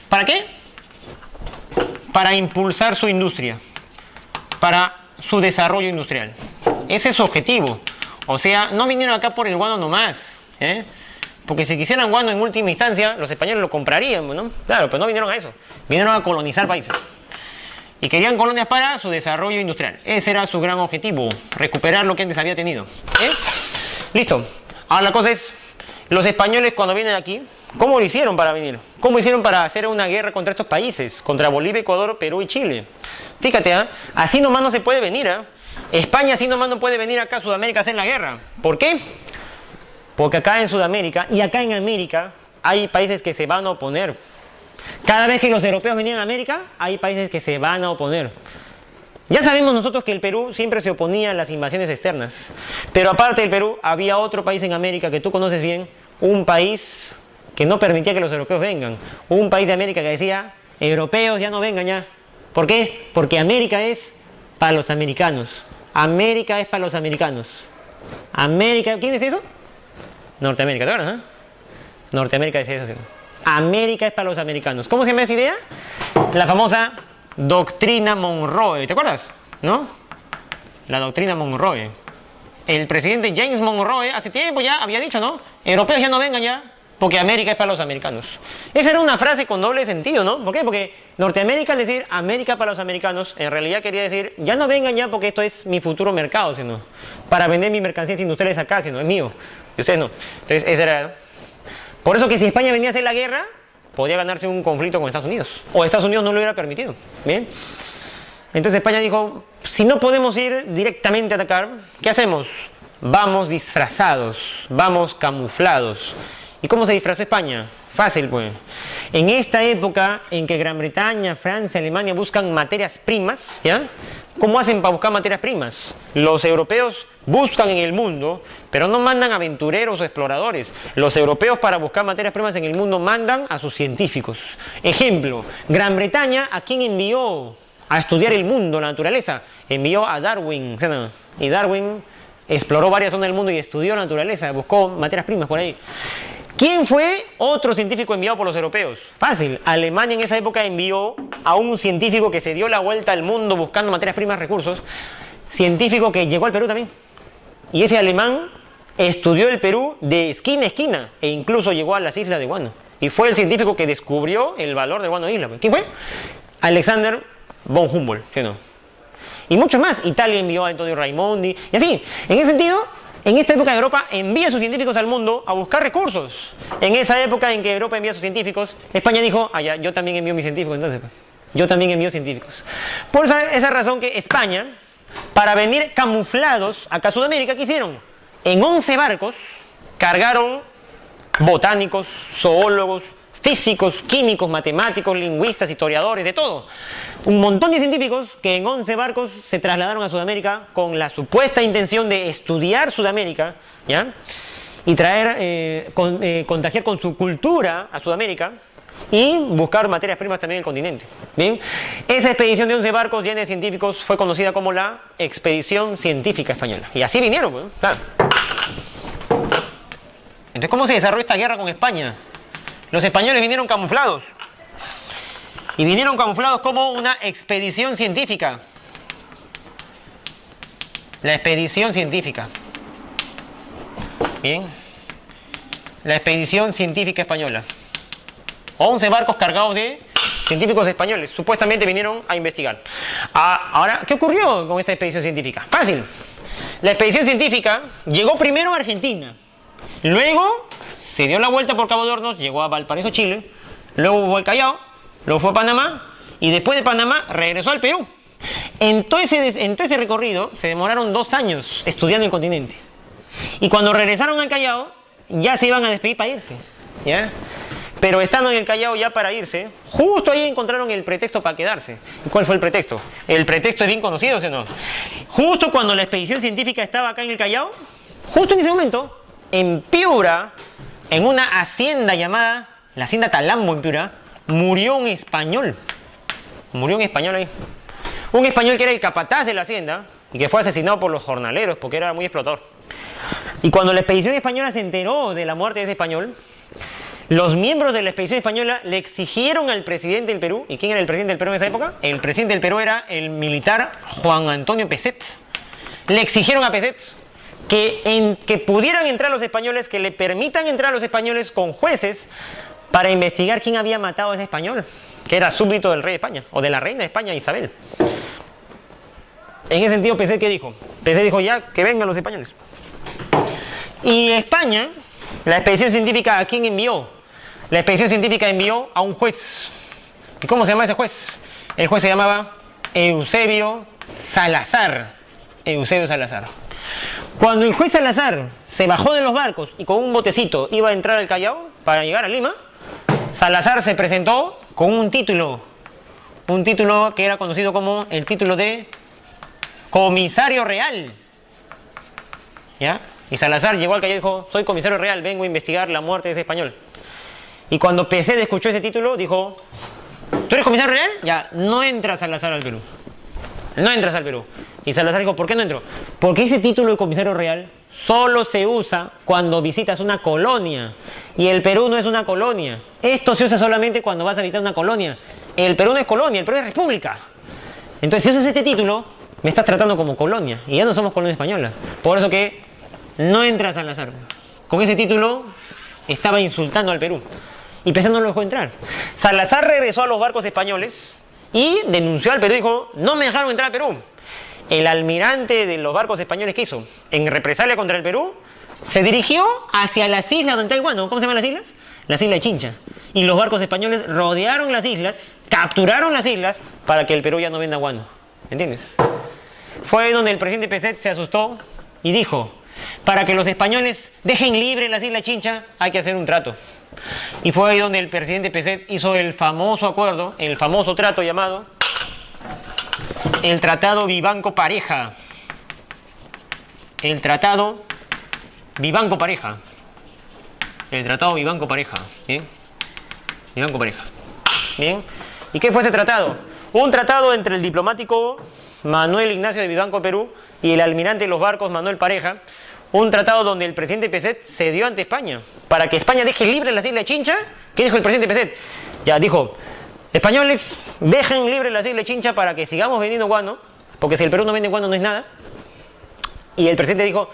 A: ¿Para qué? Para impulsar su industria, para su desarrollo industrial. Ese es su objetivo. O sea, no vinieron acá por el guano nomás, porque si quisieran guano en última instancia, los españoles lo comprarían, ¿no? Claro, pero no vinieron a eso. Vinieron a colonizar países. Y querían colonias para su desarrollo industrial. Ese era su gran objetivo, recuperar lo que antes había tenido. Listo. Ahora la cosa es, los españoles cuando vienen aquí, ¿cómo lo hicieron para venir? ¿Cómo hicieron para hacer una guerra contra estos países? Contra Bolivia, Ecuador, Perú y Chile. Fíjate, así nomás no se puede venir, España así nomás no puede venir acá a Sudamérica a hacer la guerra. ¿Por qué? Porque acá en Sudamérica y acá en América hay países que se van a oponer. Cada vez que los europeos venían a América, hay países que se van a oponer. Ya sabemos nosotros que el Perú siempre se oponía a las invasiones externas. Pero aparte del Perú, había otro país en América que tú conoces bien, un país que no permitía que los europeos vengan. Un país de América que decía, europeos ya no vengan ya. ¿Por qué? Porque América es para los americanos. América es para los americanos. América, ¿quién dice eso? Norteamérica, ¿te acuerdas? Norteamérica dice eso. América es para los americanos. ¿Cómo se llama esa idea? La famosa doctrina Monroe. ¿Te acuerdas? ¿No? La doctrina Monroe. El presidente James Monroe hace tiempo ya había dicho, ¿no? Europeos ya no vengan ya, porque América es para los americanos. Esa era una frase con doble sentido, ¿no? ¿Por qué? Porque Norteamérica, al decir América para los americanos, en realidad quería decir, ya no vengan ya porque esto es mi futuro mercado, sino para vender mis mercancías industriales acá, sino es mío. Y ustedes no. Entonces, esa era, ¿no? Por eso que si España venía a hacer la guerra, podía ganarse un conflicto con Estados Unidos. O Estados Unidos no lo hubiera permitido. ¿Bien? Entonces España dijo, si no podemos ir directamente a atacar, ¿qué hacemos? Vamos disfrazados, vamos camuflados. ¿Y cómo se disfrazó España? Fácil, pues. En esta época en que Gran Bretaña, Francia, Alemania buscan materias primas, ¿ya? ¿Cómo hacen para buscar materias primas? Los europeos buscan en el mundo, pero no mandan aventureros o exploradores. Los europeos para buscar materias primas en el mundo mandan a sus científicos. Ejemplo, Gran Bretaña, ¿a quién envió a estudiar el mundo, la naturaleza? Envió a Darwin. Y Darwin exploró varias zonas del mundo y estudió la naturaleza, buscó materias primas por ahí. ¿Quién fue otro científico enviado por los europeos? Fácil, Alemania en esa época envió a un científico que se dio la vuelta al mundo buscando materias primas, recursos, científico que llegó al Perú también. Y ese alemán estudió el Perú de esquina a esquina e incluso llegó a las islas de Guano. Y fue el científico que descubrió el valor de Guano Isla. ¿Quién fue? Alexander von Humboldt, ¿sí o no? Y muchos más. Italia envió a Antonio Raimondi. Y así, en ese sentido, en esta época Europa envía a sus científicos al mundo a buscar recursos. En esa época en que Europa envía a sus científicos, España dijo, ya, yo también envío mis científicos entonces. Yo también envío científicos. Por esa razón que España, para venir camuflados acá a Sudamérica, ¿qué hicieron? En 11 barcos cargaron botánicos, zoólogos, físicos, químicos, matemáticos, lingüistas, historiadores, de todo. Un montón de científicos que en 11 barcos se trasladaron a Sudamérica con la supuesta intención de estudiar Sudamérica, ¿ya? Y traer, contagiar con su cultura a Sudamérica y buscar materias primas también en el continente. ¿Bien? Esa expedición de 11 barcos llena de científicos fue conocida como la Expedición Científica Española. Y así vinieron, pues, claro. Entonces, ¿cómo se desarrolló esta guerra con España? Los españoles vinieron camuflados. Y vinieron camuflados como una expedición científica. La expedición científica. Bien. La expedición científica española. 11 barcos cargados de científicos españoles. Supuestamente vinieron a investigar. Ahora, ¿qué ocurrió con esta expedición científica? Fácil. La expedición científica llegó primero a Argentina. Luego se dio la vuelta por Cabo de Hornos, llegó a Valparaíso, Chile. Luego fue al Callao, luego fue a Panamá. Y después de Panamá regresó al Perú. En todo ese recorrido se demoraron 2 años estudiando el continente. Y cuando regresaron al Callao, ya se iban a despedir para irse, ¿ya? Pero estando en el Callao ya para irse, justo ahí encontraron el pretexto para quedarse. ¿Y cuál fue el pretexto? El pretexto es bien conocido, ¿sí o no? Justo cuando la expedición científica estaba acá en el Callao, justo en ese momento, en Piura, en una hacienda llamada la Hacienda Talambo en Piura, murió un español. Murió un español ahí. Un español que era el capataz de la hacienda y que fue asesinado por los jornaleros porque era muy explotador. Y cuando la expedición española se enteró de la muerte de ese español, los miembros de la expedición española le exigieron al presidente del Perú. ¿Y quién era el presidente del Perú en esa época? El presidente del Perú era el militar Juan Antonio Peset. Le exigieron a Peset que pudieran entrar los españoles, que le permitan entrar a los españoles con jueces para investigar quién había matado a ese español, que era súbdito del rey de España, o de la reina de España, Isabel. En ese sentido, Peset, ¿qué dijo? Peset dijo, ya, que vengan los españoles. Y España, la expedición científica, ¿a quién envió? La expedición científica envió a un juez. ¿Y cómo se llama ese juez? El juez se llamaba Eusebio Salazar. Eusebio Salazar. Cuando el juez Salazar se bajó de los barcos y con un botecito iba a entrar al Callao para llegar a Lima, Salazar se presentó con un título que era conocido como el título de comisario real. ¿Ya? Y Salazar llegó al Callao y dijo, soy comisario real, vengo a investigar la muerte de ese español. Y cuando Peset escuchó ese título, dijo, ¿tú eres comisario real? Ya, no entras, Salazar, al Perú. No entras al Perú. Y Salazar dijo, ¿por qué no entro? Porque ese título de comisario real solo se usa cuando visitas una colonia. Y el Perú no es una colonia. Esto se usa solamente cuando vas a visitar una colonia. El Perú no es colonia, el Perú es república. Entonces, si usas este título, me estás tratando como colonia. Y ya no somos colonia española. Por eso que no entras, Salazar. Con ese título estaba insultando al Perú. Y Peset no lo dejó entrar. Salazar regresó a los barcos españoles y denunció al Perú y dijo, no me dejaron entrar al Perú. El almirante de los barcos españoles, ¿qué hizo? En represalia contra el Perú, se dirigió hacia las islas donde está el Guano. ¿Cómo se llaman las islas? Las islas de Chincha. Y los barcos españoles rodearon las islas, capturaron las islas para que el Perú ya no venda guano. ¿Entiendes? Fue donde el presidente Peset se asustó y dijo, para que los españoles dejen libre las islas Chincha, hay que hacer un trato. Y fue ahí donde el presidente Peset hizo el famoso acuerdo, el famoso trato llamado el Tratado Vivanco-Pareja. El Tratado Vivanco-Pareja. El Tratado Vivanco-Pareja. ¿Bien? Vivanco-Pareja. ¿Bien? ¿Y qué fue ese tratado? Un tratado entre el diplomático Manuel Ignacio de Vivanco, Perú, y el almirante de los barcos Manuel Pareja. Un tratado donde el presidente Peset cedió ante España para que España deje libre las islas de Chincha. ¿Qué dijo el presidente Peset? Ya dijo, españoles, dejen libre las islas de Chincha para que sigamos vendiendo guano, porque si el Perú no vende guano no es nada. Y el presidente dijo,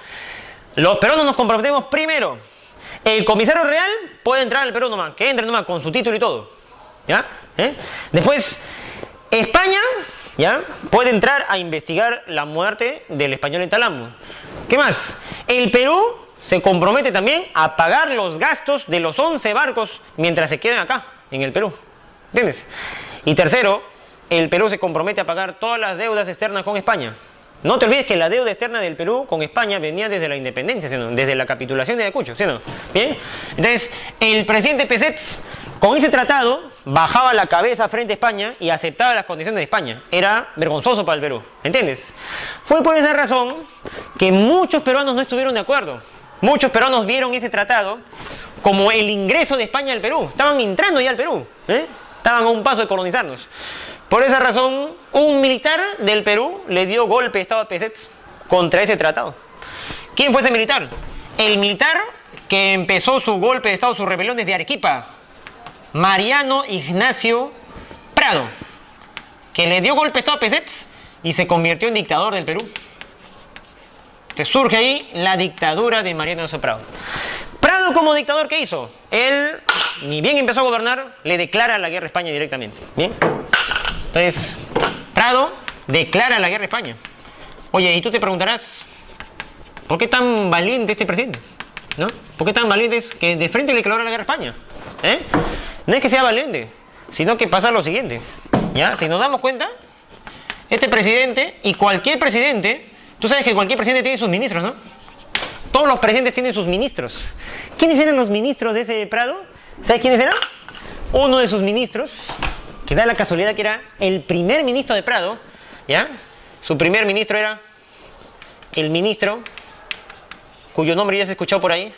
A: Los peruanos nos comprometemos primero. El comisario real puede entrar al Perú nomás, que entre nomás con su título y todo. ¿Ya? Después, España, ¿ya?, puede entrar a investigar la muerte del español en Talamo. ¿Qué más? El Perú se compromete también a pagar los gastos de los 11 barcos mientras se queden acá, en el Perú. ¿Entiendes? Y tercero, el Perú se compromete a pagar todas las deudas externas con España. No te olvides que la deuda externa del Perú con España venía desde la independencia, ¿sí no?, desde la capitulación de Ayacucho, ¿sí no? ¿Bien? Entonces, el presidente Pesetz, con ese tratado, bajaba la cabeza frente a España y aceptaba las condiciones de España. Era vergonzoso para el Perú, ¿entiendes? Fue por esa razón que muchos peruanos no estuvieron de acuerdo. Muchos peruanos vieron ese tratado como el ingreso de España al Perú. Estaban entrando ya al Perú, estaban a un paso de colonizarnos. Por esa razón, un militar del Perú le dio golpe de Estado a Pesetz contra ese tratado. ¿Quién fue ese militar? El militar que empezó su golpe de Estado, su rebelión desde Arequipa, Mariano Ignacio Prado, que le dio golpe de Estado a Pesetz y se convirtió en dictador del Perú. Entonces surge ahí la dictadura de Mariano Ignacio Prado. Prado, como dictador, ¿qué hizo? Él, ni bien empezó a gobernar, le declara la guerra a España directamente. ¿Bien? Entonces, Prado declara la guerra a España. Oye, y tú te preguntarás, ¿por qué tan valiente este presidente? ¿No? ¿Por qué tan valiente es que de frente le declara la guerra a España? No es que sea valiente, sino que pasa lo siguiente. ¿Ya? Si nos damos cuenta, este presidente y cualquier presidente, tú sabes que cualquier presidente tiene sus ministros, ¿no? Todos los presidentes tienen sus ministros. ¿Quiénes eran los ministros de ese Prado? ¿Sabes quiénes eran? Uno de sus ministros, que da la casualidad que era el primer ministro de Prado, ¿ya? Su primer ministro era el ministro, cuyo nombre ya se ha escuchado por ahí,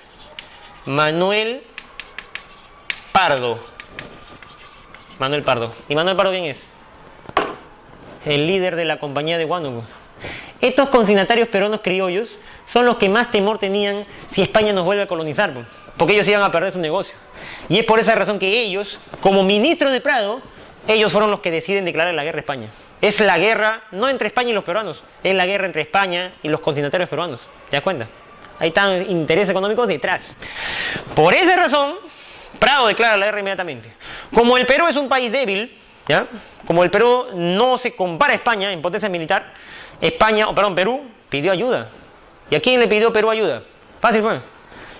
A: Manuel Pardo. Manuel Pardo. ¿Y Manuel Pardo quién es? El líder de la compañía de Huánuco. Estos consignatarios peruanos criollos son los que más temor tenían si España nos vuelve a colonizar, porque ellos iban a perder su negocio. Y es por esa razón que ellos, como ministros de Prado, ellos fueron los que deciden declarar la guerra a España. Es la guerra, no entre España y los peruanos, es la guerra entre España y los consignatarios peruanos. ¿Te das cuenta? Ahí están intereses económicos detrás. Por esa razón, Prado declara la guerra inmediatamente. Como el Perú es un país débil, ¿ya? Como el Perú no se compara a España en potencia militar, Perú pidió ayuda. ¿Y a quién le pidió Perú ayuda? Fácil, pues.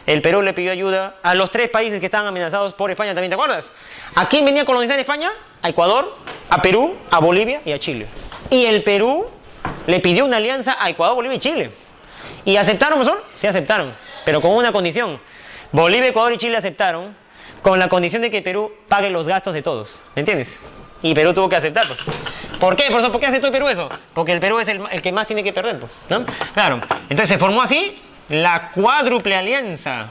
A: El Perú le pidió ayuda a los 3 países que estaban amenazados por España, ¿también te acuerdas? ¿A quién venía a colonizar España? A Ecuador, a Perú, a Bolivia y a Chile. Y el Perú le pidió una alianza a Ecuador, Bolivia y Chile. ¿Y aceptaron, profesor? Sí aceptaron, pero con una condición. Bolivia, Ecuador y Chile aceptaron con la condición de que Perú pague los gastos de todos. ¿Me entiendes? Y Perú tuvo que aceptarlo. ¿Por qué, profesor? ¿Por qué aceptó el Perú eso? Porque el Perú es el que más tiene que perder, pues, ¿no? Claro. Entonces se formó así la cuádruple alianza.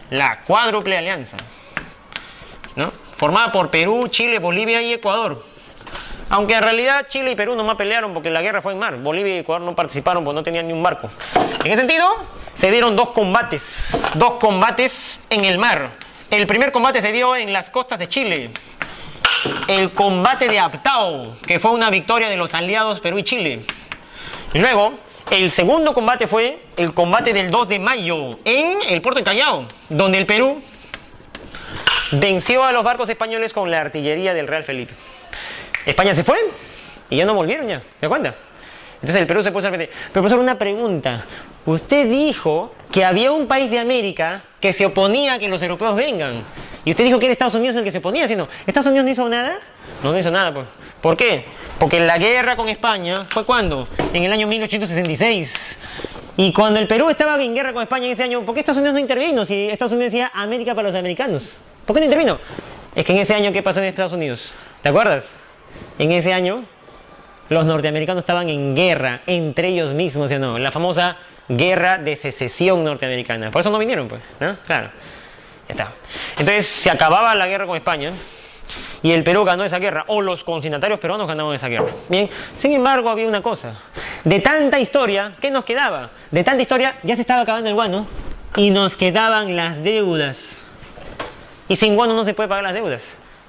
A: La cuádruple alianza, ¿no? Formada por Perú, Chile, Bolivia y Ecuador. Aunque en realidad Chile y Perú nomás pelearon porque la guerra fue en mar. Bolivia y Ecuador no participaron porque no tenían ni un barco. En ese sentido, se dieron 2 combates. 2 combates en el mar. El primer combate se dio en las costas de Chile. El combate de Aptao, que fue una victoria de los aliados Perú y Chile. Y luego, el segundo combate fue el combate del 2 de mayo en el puerto de Callao, donde el Perú venció a los barcos españoles con la artillería del Real Felipe. España se fue y ya no volvieron ya, ¿te das cuenta? Entonces el Perú se puso a repetir. Pero profesor, una pregunta. Usted dijo que había un país de América que se oponía a que los europeos vengan. Y usted dijo que era Estados Unidos el que se oponía, ¿sí no? ¿Estados Unidos no hizo nada? No hizo nada, pues. ¿Por qué? Porque la guerra con España fue ¿cuándo? En el año 1866. Y cuando el Perú estaba en guerra con España en ese año, ¿por qué Estados Unidos no intervino? Si Estados Unidos decía América para los americanos. ¿Por qué no intervino? Es que en ese año, ¿qué pasó en Estados Unidos? ¿Te acuerdas? En ese año, los norteamericanos estaban en guerra entre ellos mismos, ¿sí o no? La famosa guerra de secesión norteamericana. Por eso no vinieron, pues, ¿no? Claro. Ya está. Entonces, se acababa la guerra con España y el Perú ganó esa guerra, o los consignatarios peruanos ganaron esa guerra. Bien, sin embargo, había una cosa. De tanta historia, ¿qué nos quedaba? De tanta historia, ya se estaba acabando el guano y nos quedaban las deudas. Y sin guano no se puede pagar las deudas.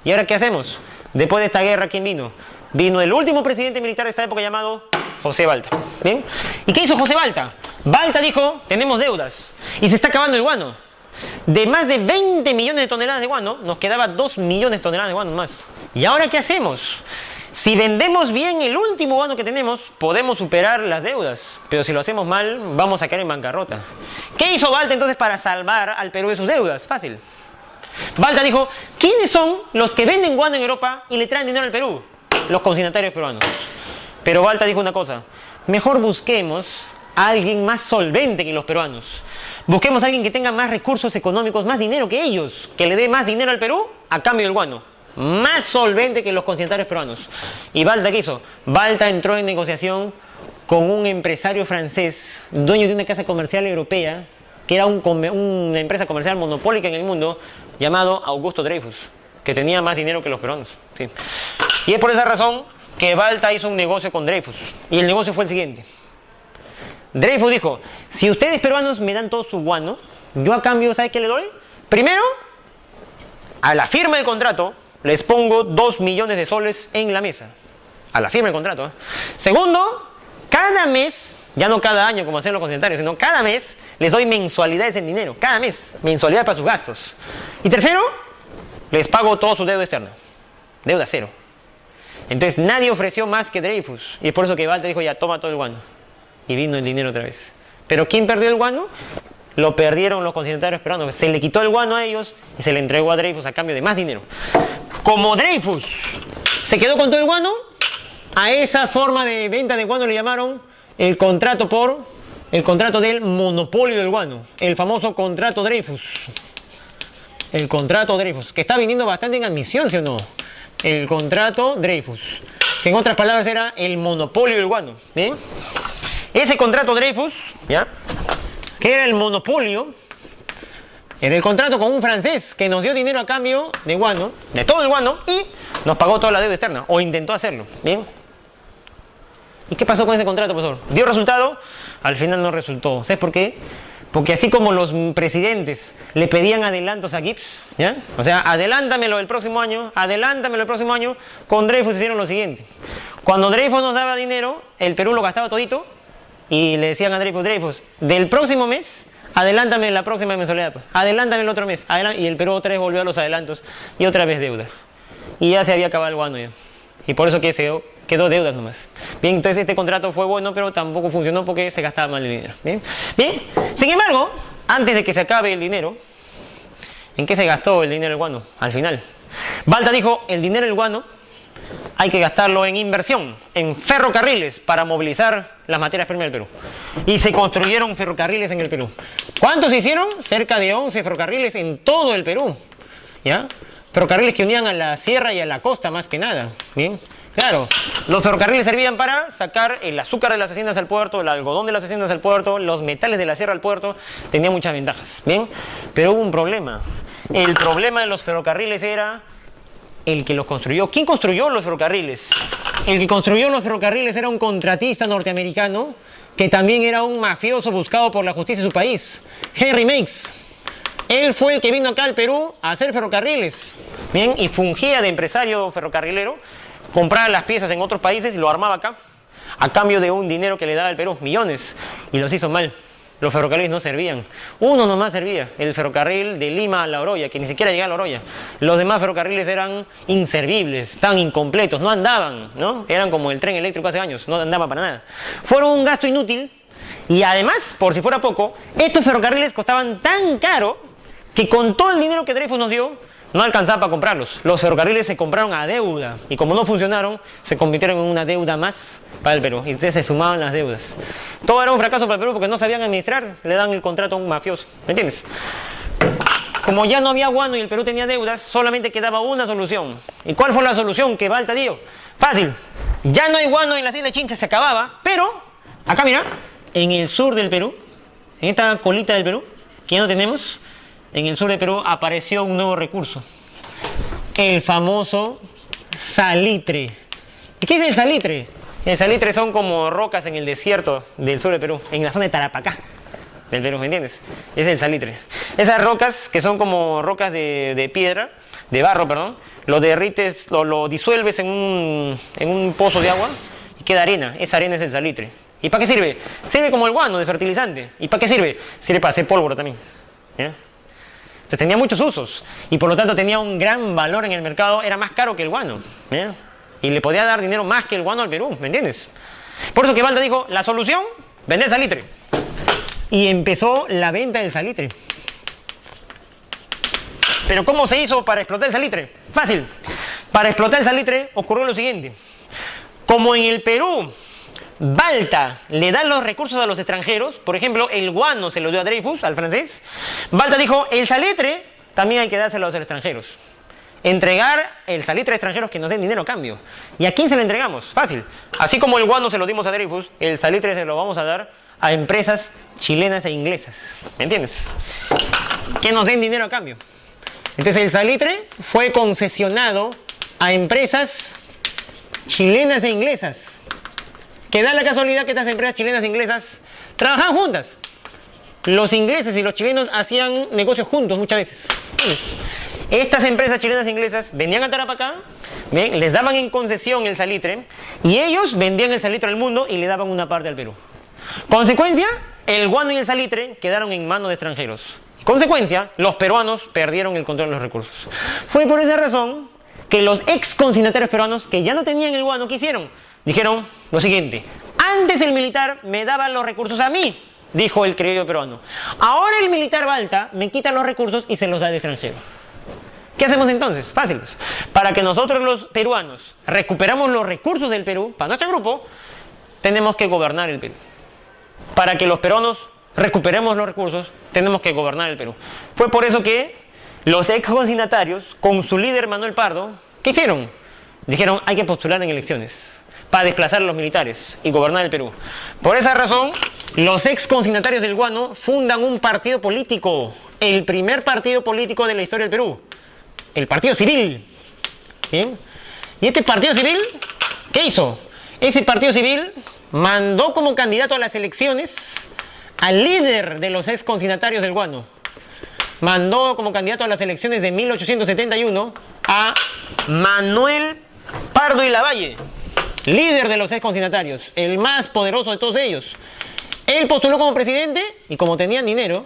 A: ¿Y ahora qué hacemos? Después de esta guerra, ¿quién vino? Vino el último presidente militar de esta época llamado José Balta. ¿Bien? ¿Y qué hizo José Balta? Balta dijo, tenemos deudas y se está acabando el guano. De más de 20 millones de toneladas de guano, nos quedaba 2 millones de toneladas de guano más. ¿Y ahora qué hacemos? Si vendemos bien el último guano que tenemos, podemos superar las deudas. Pero si lo hacemos mal, vamos a caer en bancarrota. ¿Qué hizo Balta entonces para salvar al Perú de sus deudas? Fácil. Balta dijo, ¿quiénes son los que venden guano en Europa y le traen dinero al Perú? Los consignatarios peruanos. Pero Balta dijo una cosa, mejor busquemos a alguien más solvente que los peruanos. Busquemos a alguien que tenga más recursos económicos, más dinero que ellos, que le dé más dinero al Perú a cambio del guano. Más solvente que los consignatarios peruanos. ¿Y Balta qué hizo? Balta entró en negociación con un empresario francés, dueño de una casa comercial europea, que era una empresa comercial monopólica en el mundo, llamado Augusto Dreyfus, que tenía más dinero que los peruanos. Sí. Y es por esa razón que Balta hizo un negocio con Dreyfus. Y el negocio fue el siguiente. Dreyfus dijo, si ustedes peruanos me dan todo su guano, yo a cambio, ¿sabes qué le doy? Primero, a la firma del contrato, les pongo 2 millones de soles en la mesa. A la firma del contrato. ¿Eh? Segundo, cada mes, ya no cada año como hacen los consignatarios, sino cada mes les doy mensualidades en dinero. Cada mes, mensualidades para sus gastos. Y tercero, les pago toda su deuda externa. Deuda cero. Entonces nadie ofreció más que Dreyfus. Y es por eso que Balta dijo, ya toma todo el guano. Y vino el dinero otra vez. Pero ¿quién perdió el guano? Lo perdieron los consignatarios peruanos. Se le quitó el guano a ellos y se le entregó a Dreyfus a cambio de más dinero. Como Dreyfus se quedó con todo el guano, a esa forma de venta de guano le llamaron el contrato del monopolio del guano. El famoso contrato Dreyfus. El contrato Dreyfus, que está viniendo bastante en admisión, ¿sí o no? El contrato Dreyfus, que en otras palabras era el monopolio del guano. ¿Bien? Ese contrato Dreyfus, ¿ya? Que era el monopolio, era el contrato con un francés que nos dio dinero a cambio de guano, de todo el guano, y nos pagó toda la deuda externa, o intentó hacerlo. ¿Bien? ¿Y qué pasó con ese contrato, profesor? ¿Dio resultado? Al final no resultó. ¿Sabes por qué? Porque así como los presidentes le pedían adelantos a Gibbs, ¿ya? O sea, adelántamelo el próximo año, con Dreyfus hicieron lo siguiente. Cuando Dreyfus nos daba dinero, el Perú lo gastaba todito, y le decían a Dreyfus, del próximo mes, adelántame la próxima mensualidad, pues. Adelántame el otro mes, y el Perú otra vez volvió a los adelantos, y otra vez deuda. Y ya se había acabado el guano ya. Y por eso que quedó deudas nomás. Bien, entonces este contrato fue bueno, pero tampoco funcionó porque se gastaba mal el dinero. Bien, bien. Sin embargo, antes de que se acabe el dinero, ¿en qué se gastó el dinero del guano? Al final. Balta dijo, el dinero del guano hay que gastarlo en inversión, en ferrocarriles, para movilizar las materias primas del Perú. Y se construyeron ferrocarriles en el Perú. ¿Cuántos se hicieron? Cerca de 11 ferrocarriles en todo el Perú. ¿Ya? Ferrocarriles que unían a la sierra y a la costa más que nada. Bien. Claro, los ferrocarriles servían para sacar el azúcar de las haciendas al puerto, el algodón de las haciendas al puerto, los metales de la sierra al puerto. Tenía muchas ventajas. Bien. Pero hubo un problema. El problema de los ferrocarriles era el que los construyó. ¿Quién construyó los ferrocarriles? El que construyó los ferrocarriles era un contratista norteamericano que también era un mafioso buscado por la justicia de su país, Henry Meigs. Él fue el que vino acá al Perú a hacer ferrocarriles, bien, y fungía de empresario ferrocarrilero, compraba las piezas en otros países y lo armaba acá, a cambio de un dinero que le daba el Perú, millones, y los hizo mal. Los ferrocarriles no servían. Uno nomás servía, el ferrocarril de Lima a La Oroya, que ni siquiera llegaba a La Oroya. Los demás ferrocarriles eran inservibles, tan incompletos, no andaban, ¿no? Eran como el tren eléctrico hace años, no andaban para nada. Fueron un gasto inútil y además, por si fuera poco, estos ferrocarriles costaban tan caro que con todo el dinero que Dreyfus nos dio, no alcanzaba para comprarlos. Los ferrocarriles se compraron a deuda y como no funcionaron, se convirtieron en una deuda más para el Perú. Y entonces se sumaban las deudas. Todo era un fracaso para el Perú porque no sabían administrar, le dan el contrato a un mafioso. ¿Me entiendes? Como ya no había guano y el Perú tenía deudas, solamente quedaba una solución. ¿Y cuál fue la solución que Balta dio? Fácil. Ya no hay guano en las Islas Chinchas, se acababa, pero acá mira, en el sur del Perú, en esta colita del Perú, que ya no tenemos, en el sur del Perú apareció un nuevo recurso, el famoso salitre. ¿Y qué es el salitre? El salitre son como rocas en el desierto del sur del Perú, en la zona de Tarapacá del Perú, ¿me entiendes? Es el salitre. Esas rocas que son como rocas de piedra, de barro, perdón, lo derrites, lo disuelves en un pozo de agua y queda arena. Esa arena es el salitre. ¿Y para qué sirve? Sirve como el guano de fertilizante. ¿Y para qué sirve? Sirve para hacer pólvora también. ¿Ya? Entonces tenía muchos usos y por lo tanto tenía un gran valor en el mercado, era más caro que el guano. ¿Ya? Y le podía dar dinero más que el guano al Perú, ¿me entiendes? Por eso que Balta dijo, la solución, vender salitre. Y empezó la venta del salitre. Pero ¿cómo se hizo para explotar el salitre? Fácil. Para explotar el salitre ocurrió lo siguiente. Como en el Perú, Balta le da los recursos a los extranjeros, por ejemplo, el guano se lo dio a Dreyfus, al francés, Balta dijo, el salitre también hay que dárselo a los extranjeros. Entregar el salitre a extranjeros que nos den dinero a cambio. ¿Y a quién se lo entregamos? Fácil. Así como el guano se lo dimos a Dreyfus, el salitre se lo vamos a dar a empresas chilenas e inglesas. ¿Me entiendes? Que nos den dinero a cambio. Entonces el salitre fue concesionado a empresas chilenas e inglesas. Que da la casualidad que estas empresas chilenas e inglesas trabajaban juntas. Los ingleses y los chilenos hacían negocios juntos muchas veces. Estas empresas chilenas e inglesas vendían a Tarapacá, ¿bien? Les daban en concesión el salitre y ellos vendían el salitre al mundo y le daban una parte al Perú. Consecuencia, el guano y el salitre quedaron en manos de extranjeros. Consecuencia, los peruanos perdieron el control de los recursos. Fue por esa razón que los ex consignatarios peruanos que ya no tenían el guano, ¿qué hicieron? Dijeron lo siguiente, antes el militar me daba los recursos a mí, dijo el criollo peruano. Ahora el militar Balta me quita los recursos y se los da al extranjero. ¿Qué hacemos entonces? Fácil. Para que nosotros los peruanos recuperamos los recursos del Perú, para nuestro grupo, tenemos que gobernar el Perú. Para que los peruanos recuperemos los recursos, tenemos que gobernar el Perú. Fue por eso que los ex consignatarios, con su líder Manuel Pardo, ¿qué hicieron? Dijeron, hay que postular en elecciones para desplazar a los militares y gobernar el Perú. Por esa razón, los ex consignatarios del guano fundan un partido político, el primer partido político de la historia del Perú, el Partido Civil. ¿Bien? Y este Partido Civil, ¿qué hizo? Ese Partido Civil mandó como candidato a las elecciones al líder de los ex consignatarios del guano. Mandó como candidato a las elecciones de 1871 a Manuel Pardo y Lavalle, líder de los ex consignatarios, el más poderoso de todos ellos. Él postuló como presidente y como tenían dinero,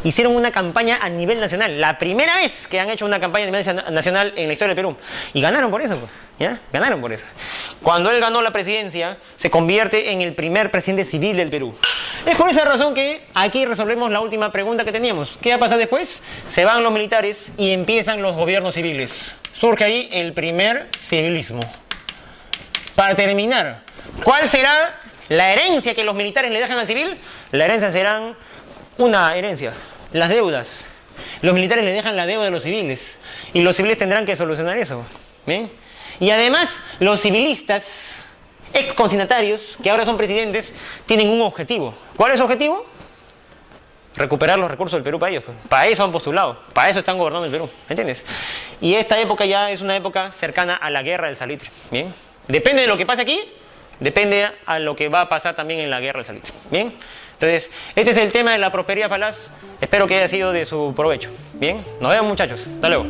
A: hicieron una campaña a nivel nacional. La primera vez que han hecho una campaña a nivel nacional en la historia del Perú. Y ganaron por eso, ¿ya? Ganaron por eso. Cuando él ganó la presidencia, se convierte en el primer presidente civil del Perú. Es por esa razón que aquí resolvemos la última pregunta que teníamos. ¿Qué va a pasar después? Se van los militares y empiezan los gobiernos civiles. Surge ahí el primer civilismo. Para terminar, ¿cuál será la herencia que los militares le dejan al civil? La herencia serán una herencia, las deudas. Los militares le dejan la deuda a los civiles y los civiles tendrán que solucionar eso. ¿Bien? Y además, los civilistas, ex consignatarios, que ahora son presidentes, tienen un objetivo. ¿Cuál es su objetivo? Recuperar los recursos del Perú para ellos. Para eso han postulado, para eso están gobernando el Perú. ¿Entiendes? Y esta época ya es una época cercana a la guerra del salitre. ¿Bien? Depende de lo que pase aquí, depende a lo que va a pasar también en la guerra del salitre. ¿Bien? Entonces, este es el tema de la prosperidad falaz. Espero que haya sido de su provecho. Bien, nos vemos muchachos. Hasta luego.